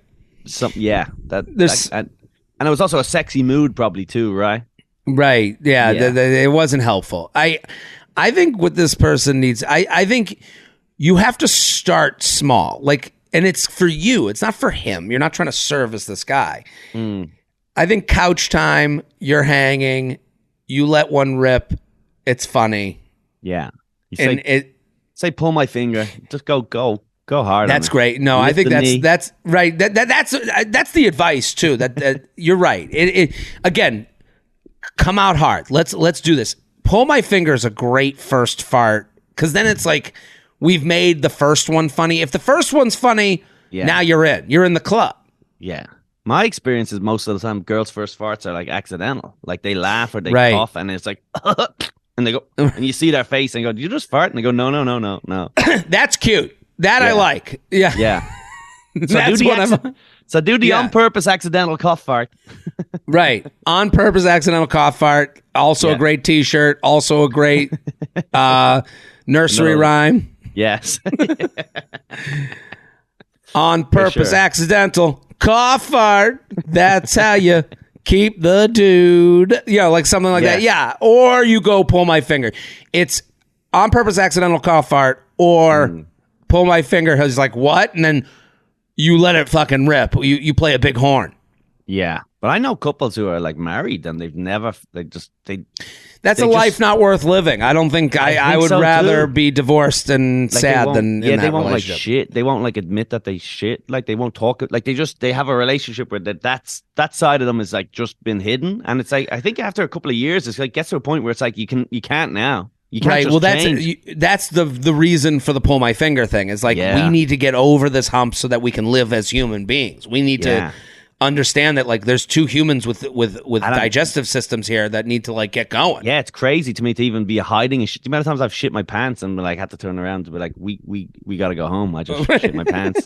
And it was also a sexy mood probably too, right? Right. Yeah. It wasn't helpful. I think what this person needs, I think you have to start small. Like, and it's for you. It's not for him. You're not trying to service this guy. I think couch time, you're hanging, you let one rip. It's funny. Yeah. Say pull my finger. Just go hard. That's great. No, I think that's right. That's the advice too. That you're right. It again, come out hard. Let's do this. Pull my finger is a great first fart, because then it's like we've made the first one funny. If the first one's funny, now you're in the club. Yeah. My experience is most of the time girls' first farts are like accidental. Like they laugh or they cough and it's like, and they go, and you see their face and go, did you just fart? And they go, no. That's cute. That I like. Yeah. Yeah. So do the on purpose accidental cough fart. Right. On purpose accidental cough fart. Also a great t-shirt. Also a great nursery rhyme. Yes. On purpose accidental cough fart. That's how you keep the dude. Like something like that. Yeah. Or you go pull my finger. It's on purpose accidental cough fart or pull my finger. He's like, what? And then you let it fucking rip. You play a big horn. Yeah. But I know couples who are like married and that's a life not worth living. I don't think I would rather be divorced and like sad than in that they won't relationship. Like shit. They won't like admit that they shit. Like they won't talk. Like they have a relationship where that side of them is like just been hidden. And it's like, I think after a couple of years, it's like gets to a point where it's like you can't now. You can't just change. That's the reason for the pull my finger thing. Is like we need to get over this hump so that we can live as human beings. We need to understand that like there's two humans with digestive systems here that need to like get going. Yeah, it's crazy to me to even be hiding and shit. The amount of times I've shit my pants and like had to turn around to be like, we got to go home. I just shit my pants.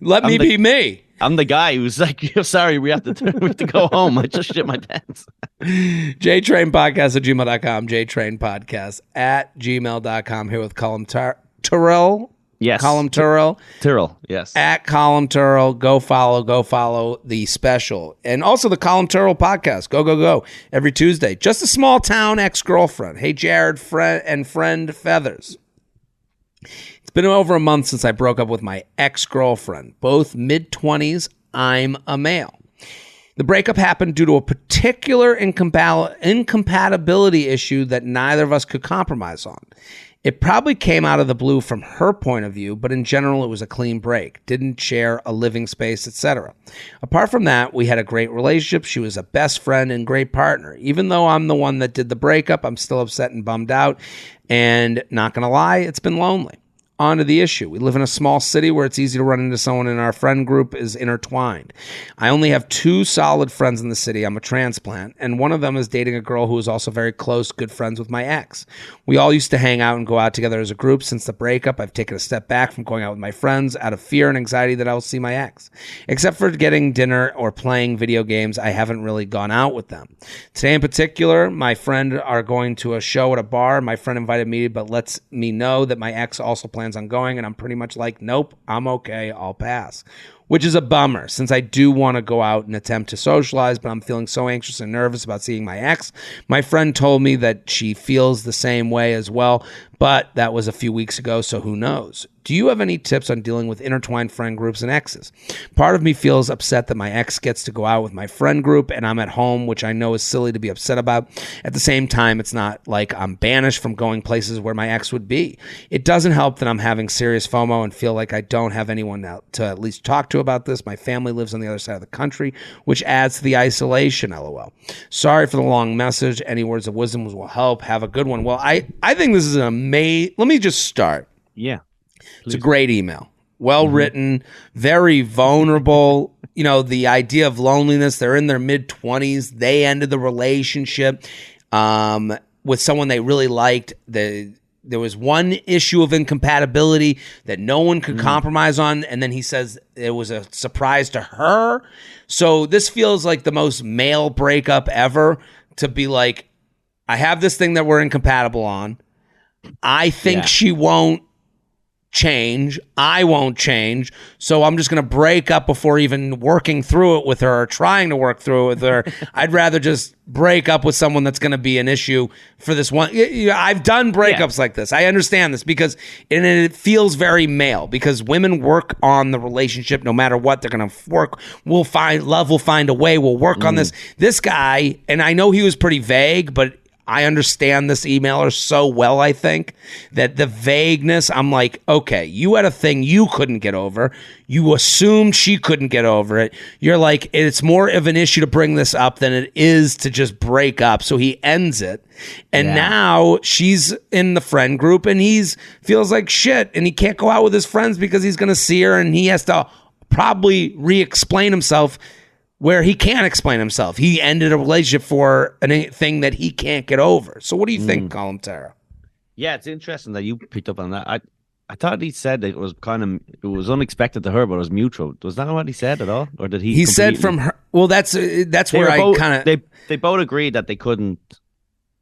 Let me be me. I'm the guy who's like, sorry, we have to go home. I just shit my pants. JTrain podcast at gmail.com. JTrain podcast at gmail.com. Here with Colum Tyrrell. Yes. Colum Tyrrell. Tyrrell, yes. At Colum Tyrrell. Go follow the special. And also the Colum Tyrrell podcast. Go. Every Tuesday. Just a small town ex-girlfriend. Hey, Jared, friend Feathers. It's been over a month since I broke up with my ex-girlfriend. Both mid-20s. I'm a male. The breakup happened due to a particular incompatibility issue that neither of us could compromise on. It probably came out of the blue from her point of view, but in general, it was a clean break. Didn't share a living space, etc. Apart from that, we had a great relationship. She was a best friend and great partner. Even though I'm the one that did the breakup, I'm still upset and bummed out. And not going to lie, it's been lonely. On to the issue. We live in a small city where it's easy to run into someone, and our friend group is intertwined. I only have 2 solid friends in the city. I'm a transplant, and one of them is dating a girl who is also very close, good friends with my ex. We all used to hang out and go out together as a group. Since the breakup, I've taken a step back from going out with my friends out of fear and anxiety that I will see my ex. Except for getting dinner or playing video games, I haven't really gone out with them. Today in particular, my friend are going to a show at a bar. My friend invited me, but lets me know that my ex also plans on going, and I'm pretty much like, nope, I'm okay, I'll pass. which is a bummer since I do want to go out and attempt to socialize, but I'm feeling so anxious and nervous about seeing my ex. My friend told me that she feels the same way as well, but that was a few weeks ago, so who knows? Do you have any tips on dealing with intertwined friend groups and exes? Part of me feels upset that my ex gets to go out with my friend group and I'm at home, which I know is silly to be upset about. At the same time, it's not like I'm banished from going places where my ex would be. It doesn't help that I'm having serious FOMO and feel like I don't have anyone to at least talk to about this. My family lives on the other side of the country, which adds to the isolation, LOL. Sorry for the long message. Any words of wisdom will help. Have a good one. Well, I think this is an amazing... Let me just start. Yeah. It's a great email. Well written, very vulnerable. You know, the idea of loneliness. They're in their mid-20s. They ended the relationship with someone they really liked. There was one issue of incompatibility that no one could compromise on, and then he says it was a surprise to her. So this feels like the most male breakup ever, to be like, I have this thing that we're incompatible on. I think she won't change. I won't change. So I'm just going to break up before even working through it with her or trying to work through it with her. I'd rather just break up with someone that's going to be an issue for this one. I've done breakups like this. I understand this because it feels very male, because women work on the relationship no matter what. They're going to work. Love will find a way. We'll work on this. This guy, and I know he was pretty vague, but I understand this emailer so well, I think, that the vagueness, I'm like, okay, you had a thing you couldn't get over. You assumed she couldn't get over it. You're like, it's more of an issue to bring this up than it is to just break up. So he ends it. And now she's in the friend group and feels like shit. And he can't go out with his friends because he's going to see her and he has to probably re-explain himself where he can't explain himself. He ended a relationship for a thing that he can't get over. So what do you think, Colum, Tyrrell? Yeah, it's interesting that you picked up on that. I thought he said it was unexpected to her, but it was mutual. Was that what he said at all? Or did he said from her... Well, that's where I kind of... They both agreed that they couldn't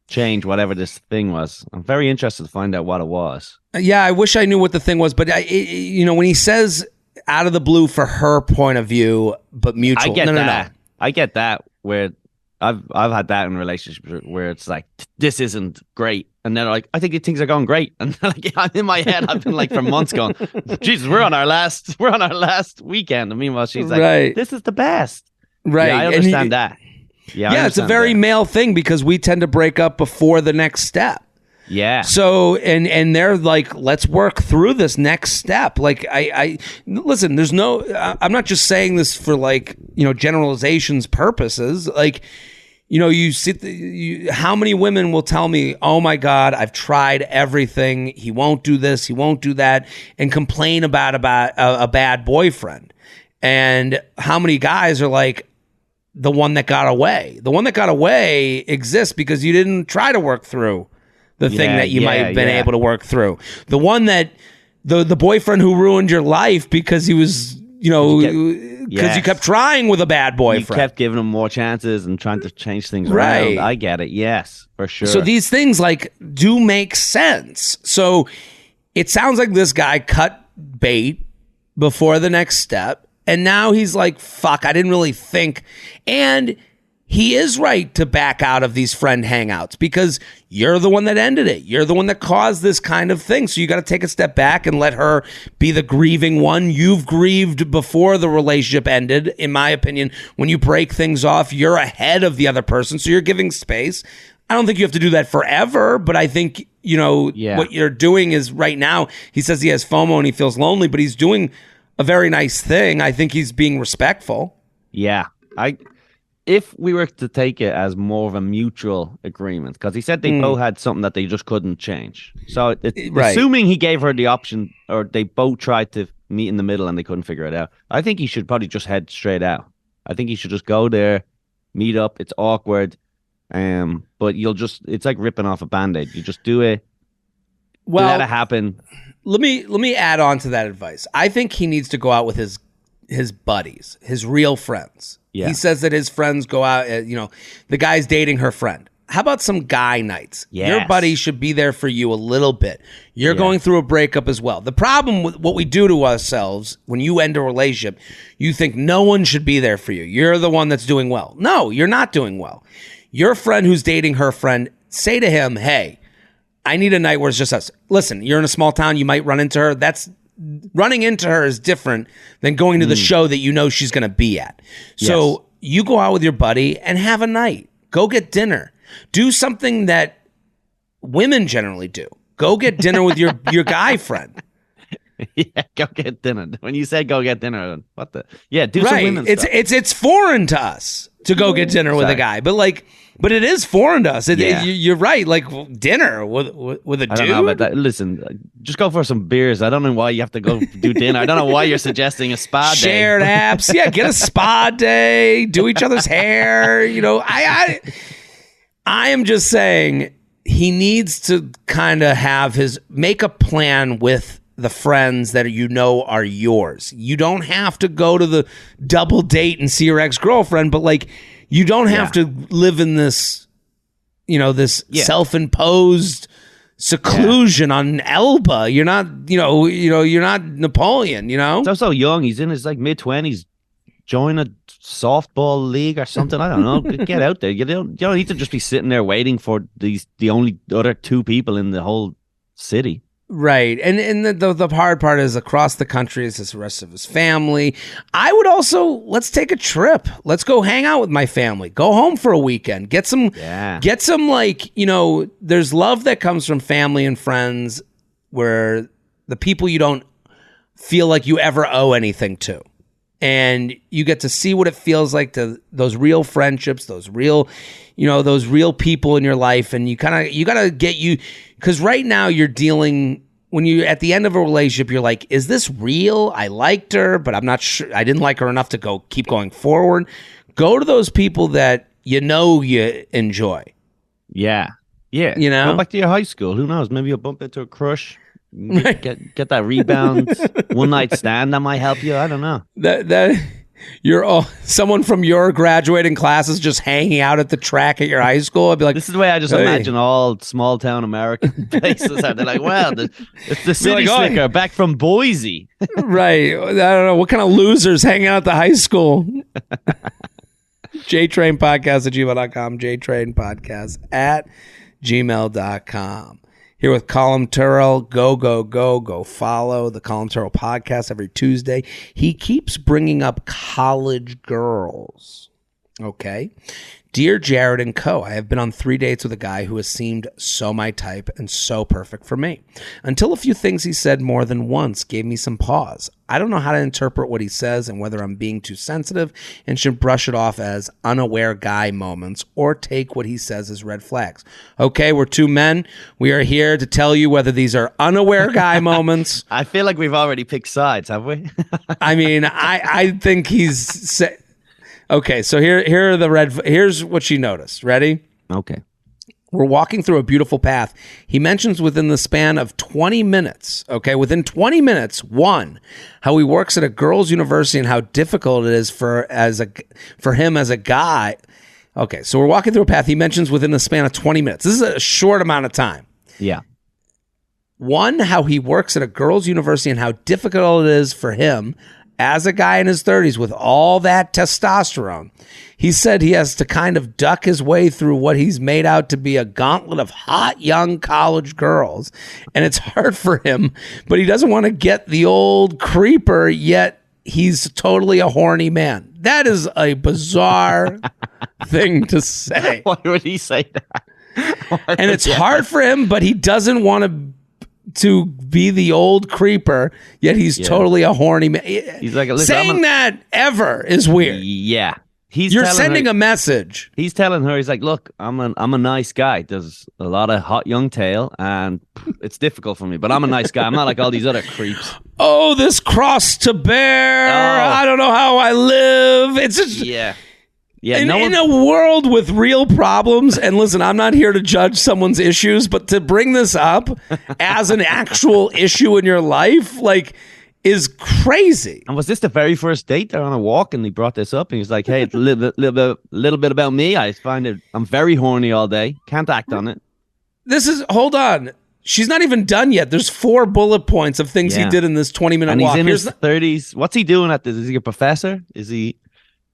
change whatever this thing was. I'm very interested to find out what it was. Yeah, I wish I knew what the thing was, but when he says... out of the blue for her point of view, but mutual. I get that. I get that, where I've had that in relationships where it's like, this isn't great. And then like, I think things are going great. And like, in my head, I've been like for months going, Jesus, we're on our last weekend. And meanwhile, she's like, this is the best. Right. Yeah, I understand that. Yeah, it's a very male thing because we tend to break up before the next step. Yeah. So, and they're like, let's work through this next step. Like, I listen, I'm not just saying this for like, generalizations purposes. Like, how many women will tell me, oh my God, I've tried everything. He won't do this. He won't do that, and complain about a bad boyfriend. And how many guys are like, the one that got away? The one that got away exists because you didn't try to work through the thing that you might have been able to work through. The one that the boyfriend who ruined your life because he was, because you kept trying with a bad boyfriend. You kept giving him more chances and trying to change things around. I get it. Yes, for sure. So these things like do make sense. So it sounds like this guy cut bait before the next step. And now he's like, fuck, I didn't really think. And he is right to back out of these friend hangouts because you're the one that ended it. You're the one that caused this kind of thing. So you got to take a step back and let her be the grieving one. You've grieved before the relationship ended. In my opinion, when you break things off, you're ahead of the other person. So you're giving space. I don't think you have to do that forever, but I think, what you're doing is right now, he says he has FOMO and he feels lonely, but he's doing a very nice thing. I think he's being respectful. Yeah. If we were to take it as more of a mutual agreement, because he said they both had something that they just couldn't change. So assuming he gave her the option, or they both tried to meet in the middle and they couldn't figure it out, I think he should probably just head straight out. I think he should just go there, meet up. It's awkward. But it's like ripping off a Band-Aid. You just do it. Well, let it happen. Let me add on to that advice. I think he needs to go out with his buddies, his real friends. Yeah. He says that his friends go out, the guy's dating her friend. how about some guy nights? Yes. Your buddy should be there for you a little bit. You're going through a breakup as well. The problem with what we do to ourselves when you end a relationship, you think no one should be there for you. You're the one that's doing well. No, you're not doing well. Your friend who's dating her friend, say to him, hey, I need a night where it's just us. Listen, you're in a small town. You might run into her. Running into her is different than going to the show that you know she's going to be at. So you go out with your buddy and have a night. Go get dinner. Do something that women generally do. Go get dinner with your guy friend. Yeah, go get dinner. When you say go get dinner, what the? Yeah, do some women stuff. It's foreign to us to go get dinner with a guy, but it is foreign to us. You're right. Like dinner with a dude. I don't know about that. Listen, just go for some beers. I don't know why you have to go do dinner. I don't know why you're suggesting a spa day. Shared apps. Yeah, get a spa day. Do each other's hair. You know, I am just saying he needs to kind of make a plan with the friends that you know are yours. You don't have to go to the double date and see your ex-girlfriend, but like you don't have to live in this, this self-imposed seclusion on Elba. You're not, you're not Napoleon, He's so young. He's in his like mid-20s. Join a softball league or something. I don't know. Get out there. You don't need to just be sitting there waiting for the only other two people in the whole city. Right. And the hard part is across the country is the rest of his family. I would also, let's take a trip. Let's go hang out with my family. Go home for a weekend. Get some like, there's love that comes from family and friends where the people you don't feel like you ever owe anything to. And you get to see what it feels like to those real friendships, those real people in your life. And you got to because right now you're dealing, when you're at the end of a relationship, you're like, is this real? I liked her, but I'm not sure. I didn't like her enough to keep going forward. Go to those people that you enjoy. Yeah. Yeah. Go back to your high school. Who knows? Maybe you'll bump into a crush. Get that rebound one night stand that might help you. I don't know. That you're someone from your graduating classes just hanging out at the track at your high school. I'd be like, this is the way I just imagine all small town American places. They're like, well, it's the city slicker back from Boise. Right. I don't know what kind of losers hanging out at the high school. JTrain podcast at gmail.com. JTrain podcast at gmail.com. Here with Colum Tyrrell. Go follow the Colum Tyrrell podcast every Tuesday. He keeps bringing up college girls. Okay. Dear Jared and Co., I have been on 3 dates with a guy who has seemed so my type and so perfect for me. Until a few things he said more than once gave me some pause. I don't know how to interpret what he says and whether I'm being too sensitive and should brush it off as unaware guy moments or take what he says as red flags. Okay, we're two men. We are here to tell you whether these are unaware guy moments. I feel like we've already picked sides, have we? I mean, I think he's... Okay, so here are here's what she noticed. Ready? Okay. We're walking through a beautiful path. He mentions within the span of 20 minutes, within 20 minutes, one, how he works at a girls' university and how difficult it is for him as a guy. Okay, so we're walking through a path. He mentions within the span of 20 minutes. This is a short amount of time. Yeah. One, how he works at a girls' university and how difficult it is for him as a guy in his 30s with all that testosterone. He said he has to kind of duck his way through what he's made out to be a gauntlet of hot young college girls. And it's hard for him, but he doesn't want to get the old creeper, yet he's totally a horny man. That is a bizarre thing to say. Why would he say that? And it's hard for him, but he doesn't want to be the old creeper, yet he's totally a horny man. He's like, saying that ever is weird. Yeah. You're sending a message. He's telling her, he's like, look, I'm a nice guy. There's a lot of hot young tail and it's difficult for me, but I'm a nice guy. I'm not like all these other creeps. Oh, this cross to bear. Oh. I don't know how I live. It's just... Yeah. Yeah, in a world with real problems, and listen, I'm not here to judge someone's issues, but to bring this up as an actual issue in your life, like, is crazy. And was this the very first date? They're on a walk and he brought this up and he's like, hey, it's a little bit about me. I find it, I'm very horny all day. Can't act on it. Hold on. She's not even done yet. There's 4 bullet points of things he did in this 20-minute and walk. He's in his 30s. What's he doing at this? Is he a professor? Is he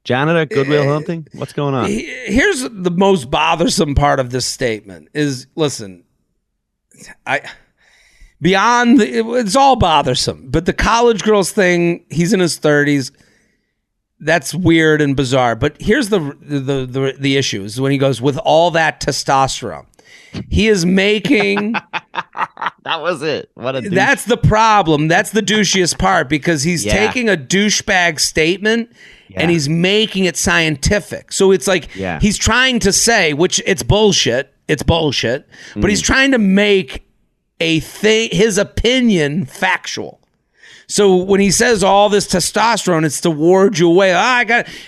janitor, Goodwill Hunting? What's going on? Here's the most bothersome part of this statement is, listen, it's all bothersome, but the college girls thing, he's in his 30s. That's weird and bizarre. But here's the issue is when he goes, with all that testosterone, he is making... That was it. What a douche. That's the problem. That's the douchiest part, because he's taking a douchebag statement and he's making it scientific. So it's like he's trying to say, which it's bullshit, but he's trying to make his opinion factual. So when he says all this testosterone, it's to ward you away.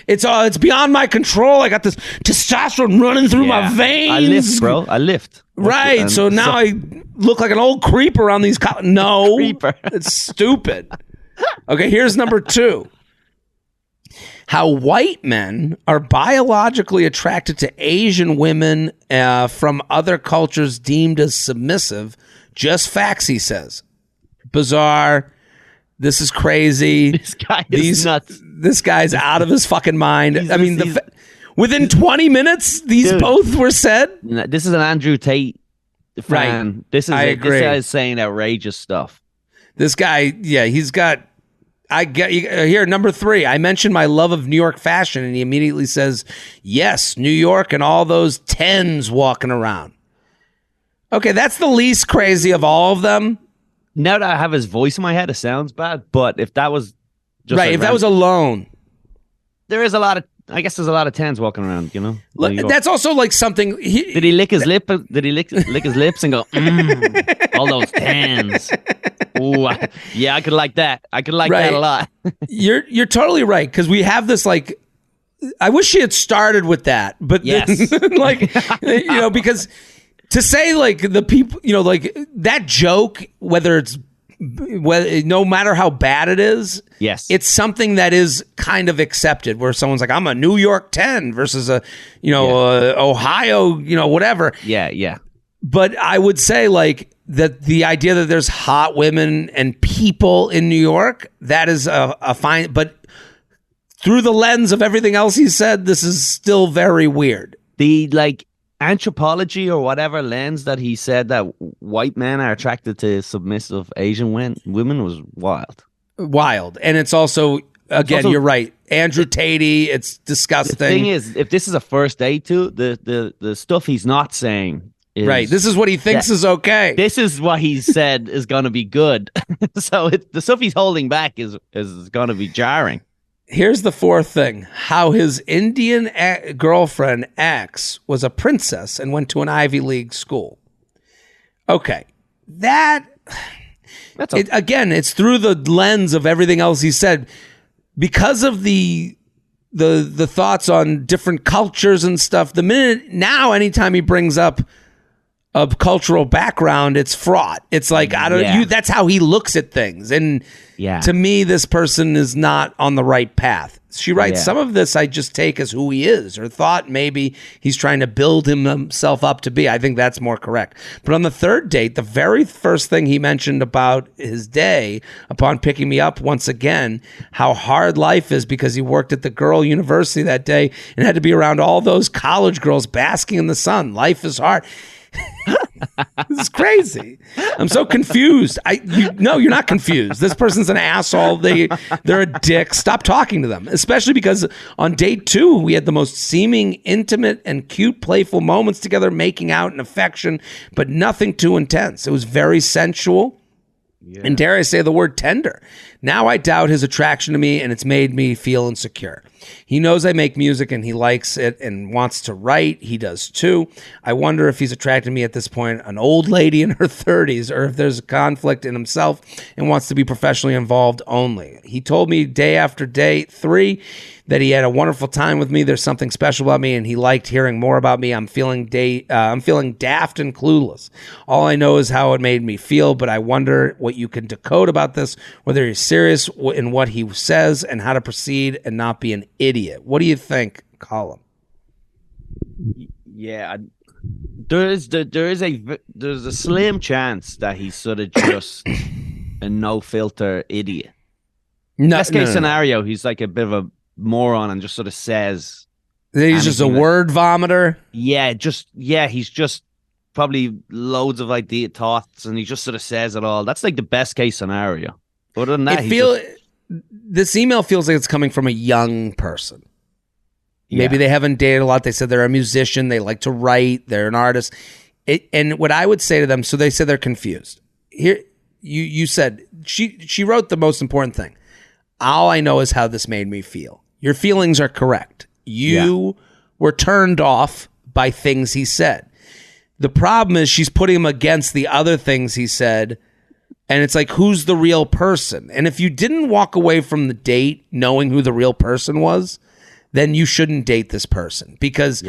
It's beyond my control. I got this testosterone running through my veins. I lift, bro. I lift. Right. So now I look like an old creeper on these. No, creeper. It's stupid. Okay, here's number 2. How white men are biologically attracted to Asian women from other cultures deemed as submissive. Just facts, he says. Bizarre. This is crazy. This guy is nuts. This guy's out of his fucking mind. Within 20 minutes, these both were said. This is an Andrew Tate fan. Right. I agree. This guy is saying outrageous stuff. This guy, he's got... I get here, number 3. I mentioned my love of New York fashion, and he immediately says, yes, New York and all those 10s walking around. Okay, that's the least crazy of all of them. Now that I have his voice in my head, it sounds bad, but if that was just right, if that was alone, there's a lot of 10s walking around, you know. That's also like something. Did he lick his lip? Did he lick his lips and go, all those 10s? Ooh, I could like that. I could like that a lot. You're totally right, because we have this like. I wish she had started with that, but yes, then, because. To say like the people, like that joke, no matter how bad it is, yes, it's something that is kind of accepted. Where someone's like, "I'm a New York 10" versus a, Ohio, whatever. Yeah. But I would say like that the idea that there's hot women and people in New York, that is a fine. But through the lens of everything else he said, this is still very weird. The anthropology or whatever lens that he said that white men are attracted to submissive Asian women was wild. And it's also, again, you're right, Andrew Tate, it's disgusting. The thing is, if this is a first date too, the stuff he's not saying is right. This is what he thinks is okay. This is what he said is going to be good. So the stuff he's holding back is going to be jarring. Here's the 4th thing. How his Indian girlfriend, ex, was a princess and went to an Ivy League school. Okay. Again, it's through the lens of everything else he said. Because of the thoughts on different cultures and stuff, anytime he brings up a cultural background, it's fraught. It's like, that's how he looks at things. And to me, this person is not on the right path. She writes, some of this I just take as who he is, or thought maybe he's trying to build himself up to be. I think that's more correct. But on the 3rd date, the very first thing he mentioned about his day upon picking me up once again, how hard life is because he worked at the girl university that day and had to be around all those college girls basking in the sun. Life is hard. This is crazy. I'm so confused. No, you're not confused. This person's an asshole. They're a dick. Stop talking to them. Especially because on date 2, we had the most seeming intimate and cute, playful moments together, making out and affection, but nothing too intense. It was very sensual. Yeah. And dare I say the word tender. Now I doubt his attraction to me, and it's made me feel insecure. He knows I make music and he likes it and wants to write. He does too. I wonder if he's attracted to me at this point, an old lady in her 30s, or if there's a conflict in himself and wants to be professionally involved only. He told me day after day 3 that he had a wonderful time with me. There's something special about me, and he liked hearing more about me. I'm feeling daft and clueless. All I know is how it made me feel, but I wonder what you can decode about this, whether he's serious in what he says and how to proceed and not be an idiot. What do you think, Colum? Yeah, there's a slim chance that he's sort of just a no filter idiot. Best case scenario, he's like a bit of a moron and just sort of says he's just a word vomiter. Yeah, he's just probably loads of idea thoughts, and he just sort of says it all. That's like the best case scenario. Other than that, this email feels like it's coming from a young person. Maybe they haven't dated a lot. They said they're a musician. They like to write. They're an artist. And what I would say to them, so they said they're confused. Here, you said, she wrote the most important thing. All I know is how this made me feel. Your feelings are correct. You were turned off by things he said. The problem is she's putting him against the other things he said. And it's like, who's the real person? And if you didn't walk away from the date knowing who the real person was, then you shouldn't date this person because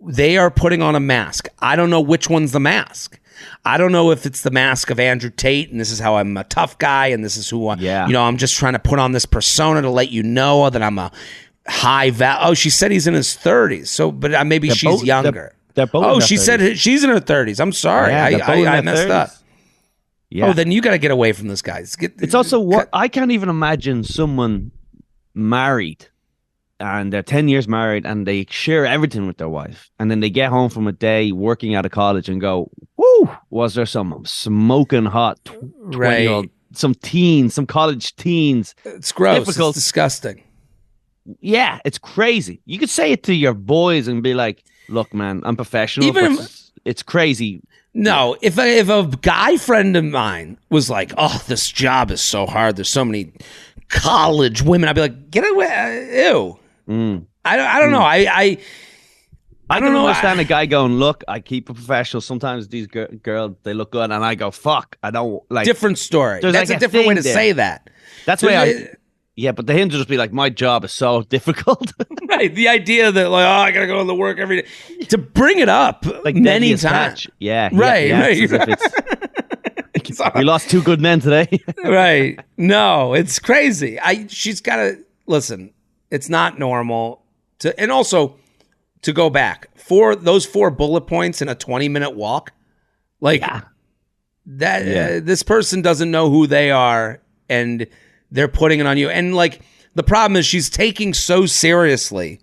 they are putting on a mask. I don't know which one's the mask. I don't know if it's the mask of Andrew Tate and this is how I'm a tough guy and this is who I'm just trying to put on this persona to let you know that I'm a high value. Oh, she said he's in his 30s. So, but maybe she's younger. They're both she 30s. Said she's in her 30s. I'm sorry. I messed 30s. up. Yeah. Oh, then you got to get away from this guy. It's also what I can't even imagine someone married and they're 10 years married and they share everything with their wife. And then they get home from a day working out of college and go, woo, was there some smoking hot 20-year-old, some college teens. It's gross. It's disgusting. Yeah, it's crazy. You could say it to your boys and be like, look, man, I'm professional. It's crazy. No, if a guy friend of mine was like, oh, this job is so hard. There's so many college women. I'd be like, get away. Ew. I don't know. I don't understand a guy going, look, I keep it professional. Sometimes these girls, they look good. And I go, fuck, I don't like. Different story. That's like a different way to say that. That's why yeah, but the him to just be like, my job is so difficult. Right. The idea that like, I got to go to work every day. To bring it up like many times. Yeah. Right. We lost 2 good men today. Right. No, it's crazy. She's got to, listen, it's not normal. And also, to go back, those 4 bullet points in a 20-minute walk, like this person doesn't know who they are and they're putting it on you. And like the problem is she's taking so seriously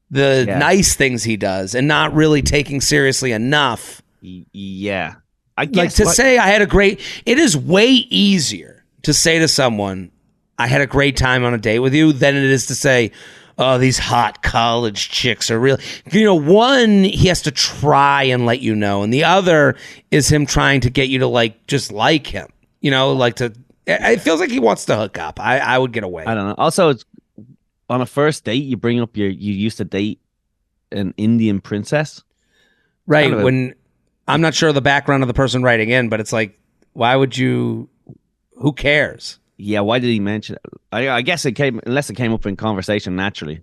the nice things he does and not really taking seriously enough. Yeah. I guess like to say I had a great, it is way easier to say to someone, I had a great time on a date with you than it is to say, oh, these hot college chicks are real. One, he has to try and let you know. And the other is him trying to get you to like, just like him, it feels like he wants to hook up. I would get away. I don't know. Also, it's on a first date, you bring up you used to date an Indian princess. Right. When I'm not sure the background of the person writing in, but it's like, why would you, who cares? Yeah, why did he mention it? I guess unless it came up in conversation naturally.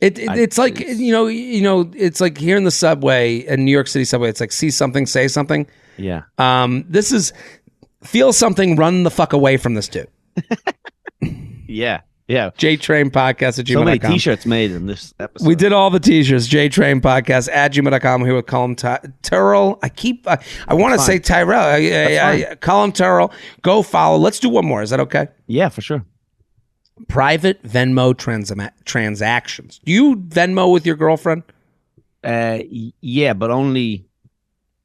It's like it's like here in the subway in New York City subway. It's like see something, say something. Yeah. This is feel something, run the fuck away from this dude. Yeah. JTrain podcast at gmail.com. So many t-shirts made in this episode. We did all the t-shirts. JTrain podcast at gmail.com. Here with Colum Tyrrell. I want to say Tyrrell. Colum Tyrrell. Go follow. Let's do one more. Is that okay? Yeah, for sure. Private Venmo transactions. Do you Venmo with your girlfriend? Yeah, but only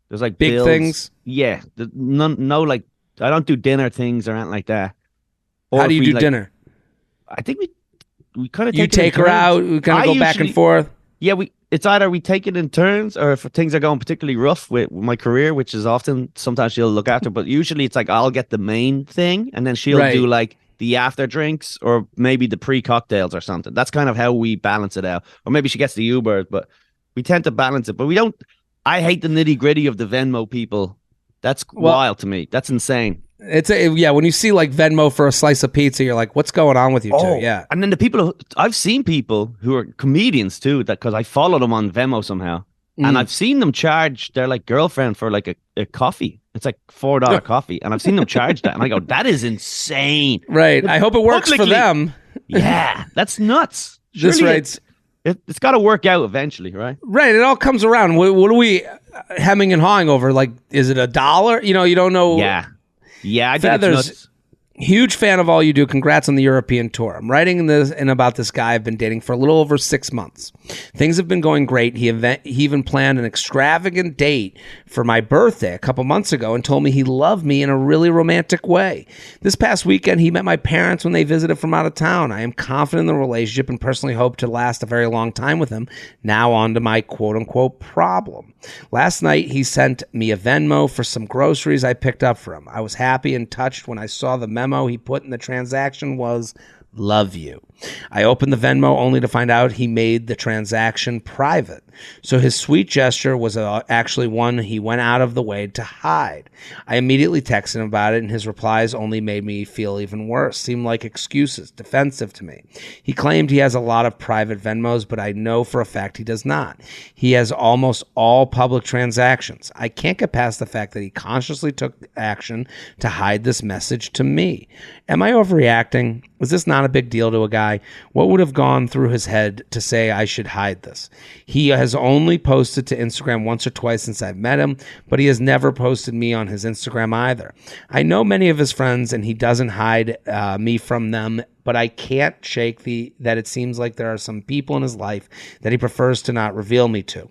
there's like big bills. Things. Yeah, no, like I don't do dinner things or anything like that. Or how do you do dinner? I think we kind of take her out. We kind of go back and forth. Yeah, it's either we take it in turns, or if things are going particularly rough with my career, which is often sometimes she'll look after, but usually it's like I'll get the main thing, and then she'll do like the after drinks or maybe the pre-cocktails or something. That's kind of how we balance it out. Or maybe she gets the Uber, but we tend to balance it. But we don't. I hate the nitty gritty of the Venmo people. That's wild to me. That's insane. When you see like Venmo for a slice of pizza, you're like, what's going on with you two? Yeah. And then the people I've seen people who are comedians too, that because I follow them on Venmo somehow, and I've seen them charge their like girlfriend for like a coffee. It's like $4 coffee. And I've seen them charge that. And I go, that is insane. Right. I hope it works for them. Yeah, that's nuts. This rate's... It's got to work out eventually, right? Right. It all comes around. What are we hemming and hawing over? Like, is it $1? You don't know. Yeah. Yeah, I think Feathers. it's nuts. Huge fan of all you do. Congrats on the European tour. I'm writing in about this guy I've been dating for a little over 6 months. Things have been going great. He even planned an extravagant date for my birthday a couple months ago and told me he loved me in a really romantic way. This past weekend, he met my parents when they visited from out of town. I am confident in the relationship and personally hope to last a very long time with him. Now on to my quote-unquote problem. Last night, he sent me a Venmo for some groceries I picked up for him. I was happy and touched when I saw the memo he put in the transaction was, "Love you." I opened the Venmo only to find out he made the transaction private. So his sweet gesture was actually one he went out of the way to hide. I immediately texted him about it, and his replies only made me feel even worse. Seemed like excuses, defensive to me. He claimed he has a lot of private Venmos, but I know for a fact he does not. He has almost all public transactions. I can't get past the fact that he consciously took action to hide this message to me. Am I overreacting? Is this not a big deal to a guy? What would have gone through his head to say I should hide this? He has only posted to Instagram once or twice since I've met him, but he has never posted me on his Instagram either. I know many of his friends, and he doesn't hide me from them, but I can't shake that it seems like there are some people in his life that he prefers to not reveal me to.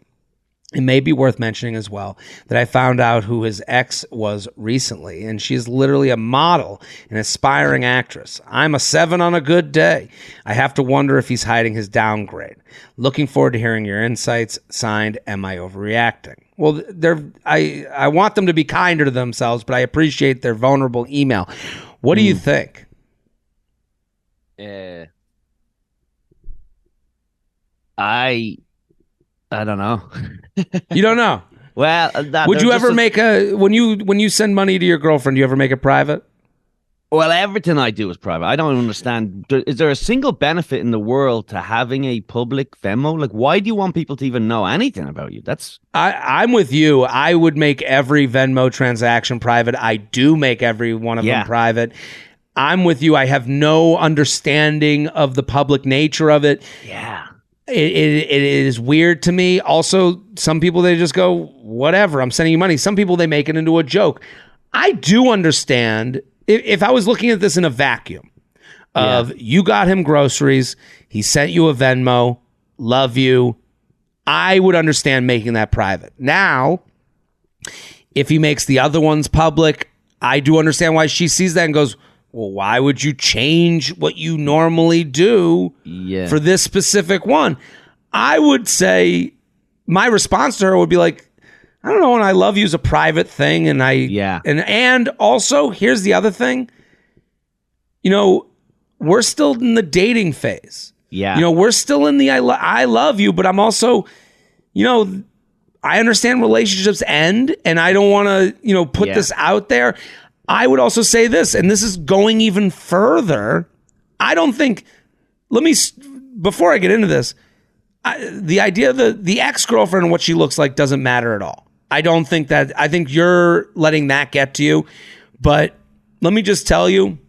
It may be worth mentioning as well that I found out who his ex was recently, and she's literally a model, an aspiring actress. I'm a 7 on a good day. I have to wonder if he's hiding his downgrade. Looking forward to hearing your insights. Signed, Am I Overreacting? Well, I want them to be kinder to themselves, but I appreciate their vulnerable email. What do you think? I don't know. You don't know? Well, would you ever make when you send money to your girlfriend, do you ever make it private? Well, everything I do is private. I don't understand. Is there a single benefit in the world to having a public Venmo? Like, why do you want people to even know anything about you? I'm with you. I would make every Venmo transaction private. I do make every one of them private. I'm with you. I have no understanding of the public nature of it. Yeah. It is weird to me. Also, some people, they just go, whatever, I'm sending you money. Some people, they make it into a joke. I do understand if I was looking at this in a vacuum of you got him groceries, he sent you a Venmo, love you, I would understand making that private. Now, if he makes the other ones public, I do understand why she sees that and goes, well, why would you change what you normally do for this specific one? I would say my response to her would be like, I don't know, and I love you is a private thing. And and also, here's the other thing. We're still in the dating phase. Yeah. We're still in the I love you, but I'm also, I understand relationships end, and I don't want to, put this out there. I would also say this, and this is going even further. I don't think, before I get into this, the idea of the ex-girlfriend and what she looks like doesn't matter at all. I don't think that, I think you're letting that get to you. But let me just tell you,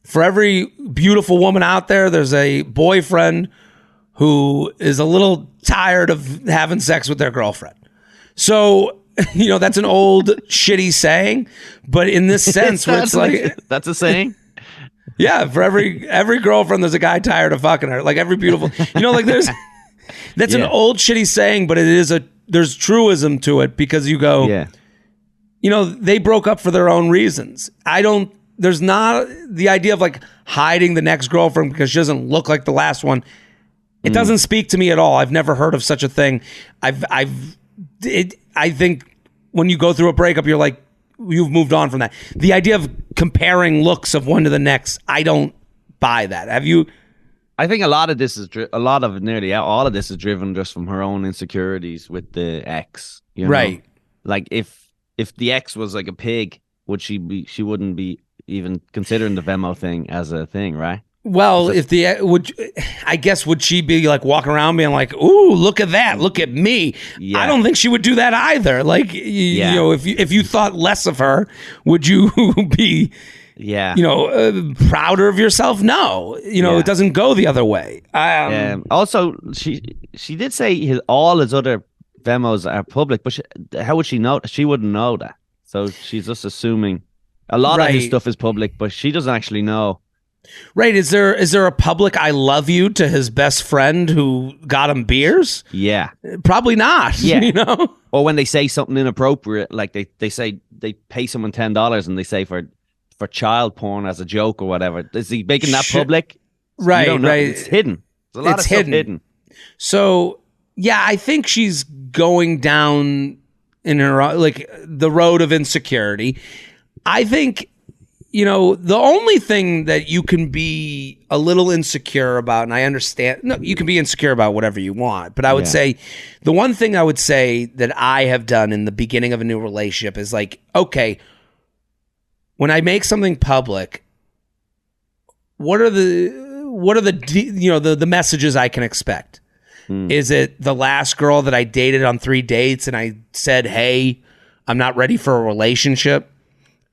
for every beautiful woman out there, there's a boyfriend who is a little tired of having sex with their girlfriend. So, that's an old shitty saying, but in this sense, where it's like that's a saying. Yeah, for every girlfriend, there's a guy tired of fucking her. Like every beautiful, that's an old shitty saying, but there's truism to it because you go, they broke up for their own reasons. There's not the idea of like hiding the next girlfriend because she doesn't look like the last one. It doesn't speak to me at all. I've never heard of such a thing. I think when you go through a breakup, you're like, you've moved on from that. The idea of comparing looks of one to the next, I don't buy that. Have you? I think a lot of this is nearly all of this is driven just from her own insecurities with the ex. Right. Like if the ex was like a pig, she wouldn't be even considering the Venmo thing as a thing, right? Well, would she be like walking around being like, "Ooh, look at that, look at me"? Yeah. I don't think she would do that either. Like, you know, if you thought less of her, would you be, prouder of yourself? No, it doesn't go the other way. Also, she did say all his other Venmos are public, but how would she know? She wouldn't know that, so she's just assuming a lot of his stuff is public, but she doesn't actually know. Right. Is there a public "I love you" to his best friend who got him beers? Yeah. Probably not. Yeah. Or when they say something inappropriate, like they say they pay someone $10 and they say for child porn as a joke or whatever. Is he making that public? Right. Right. It's hidden. There's a lot of stuff hidden. So yeah, I think she's going down in her like the road of insecurity. I think. The only thing that you can be a little insecure about, and I understand, no, you can be insecure about whatever you want, but I would say the one thing I would say that I have done in the beginning of a new relationship is like, okay, when I make something public, what are the messages I can expect? Is it the last girl that I dated on 3 dates and I said, "Hey, I'm not ready for a relationship"?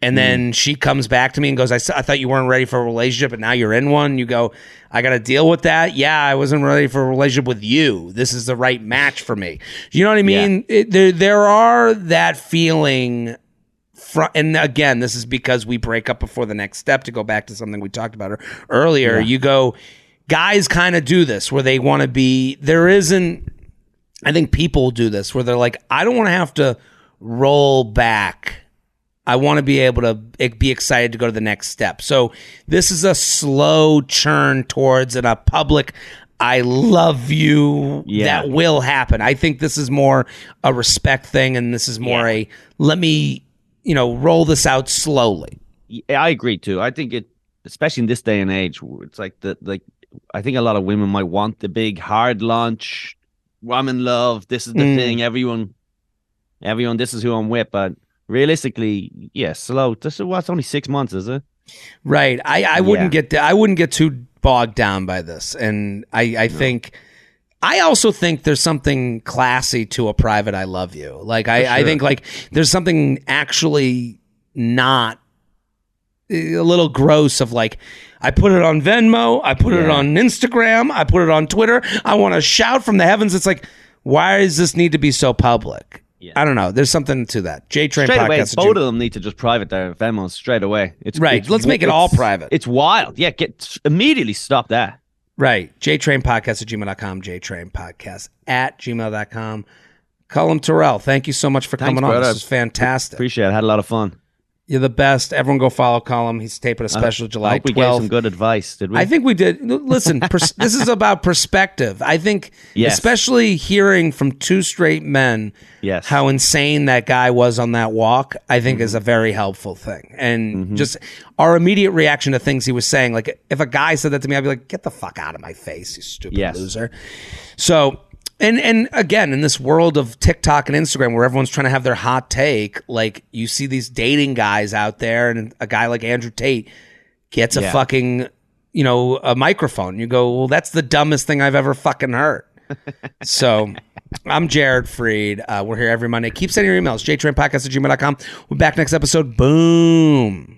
And then she comes back to me and goes, I thought you weren't ready for a relationship, and now you're in one. You go, I got to deal with that. Yeah, I wasn't ready for a relationship with you. This is the right match for me. You know what I mean? Yeah. There are that feeling. And again, this is because we break up before the next step, to go back to something we talked about earlier. Yeah. You go, guys kind of do this where they want to be, I think people do this where they're like, I don't want to have to roll back. I want to be able to be excited to go to the next step. So this is a slow churn towards a public "I love you" that will happen. I think this is more a respect thing, and this is more a let me, roll this out slowly. Yeah, I agree too. I think especially in this day and age, it's like I think a lot of women might want the big hard launch. I'm in love. This is the thing. Everyone, this is who I'm with, but. Realistically, slow. This is what's only 6 months, is it? Right. I wouldn't get too bogged down by this, and I think I also think there's something classy to a private "I love you." Like I think like there's something actually not a little gross of like, I put it on Venmo, I put it on Instagram, I put it on Twitter. I want to shout from the heavens. It's like, why does this need to be so public? Yeah. I don't know. There's something to that. JTrain straight podcast. Away, both of them need to just private their Venmos straight away. It's Let's make it all private. It's wild. Yeah, immediately stop that. Right. JTrain podcast @gmail.com. JTrain podcast @gmail.com. Colum, Tyrrell, thank you so much for coming on. This is fantastic. Appreciate it. I had a lot of fun. You're the best. Everyone go follow Colum. He's taping a special July 12th. I hope we gave some good advice, did we? I think we did. Listen, this is about perspective. I think, especially hearing from two straight men how insane that guy was on that walk, I think is a very helpful thing. And just our immediate reaction to things he was saying, like if a guy said that to me, I'd be like, get the fuck out of my face, you stupid loser. So... And again, in this world of TikTok and Instagram where everyone's trying to have their hot take, like you see these dating guys out there, and a guy like Andrew Tate gets a fucking, a microphone. You go, well, that's the dumbest thing I've ever fucking heard. So I'm Jared Freed. We're here every Monday. Keep sending your emails, jtrainpodcast@gmail.com. We'll be back next episode. Boom.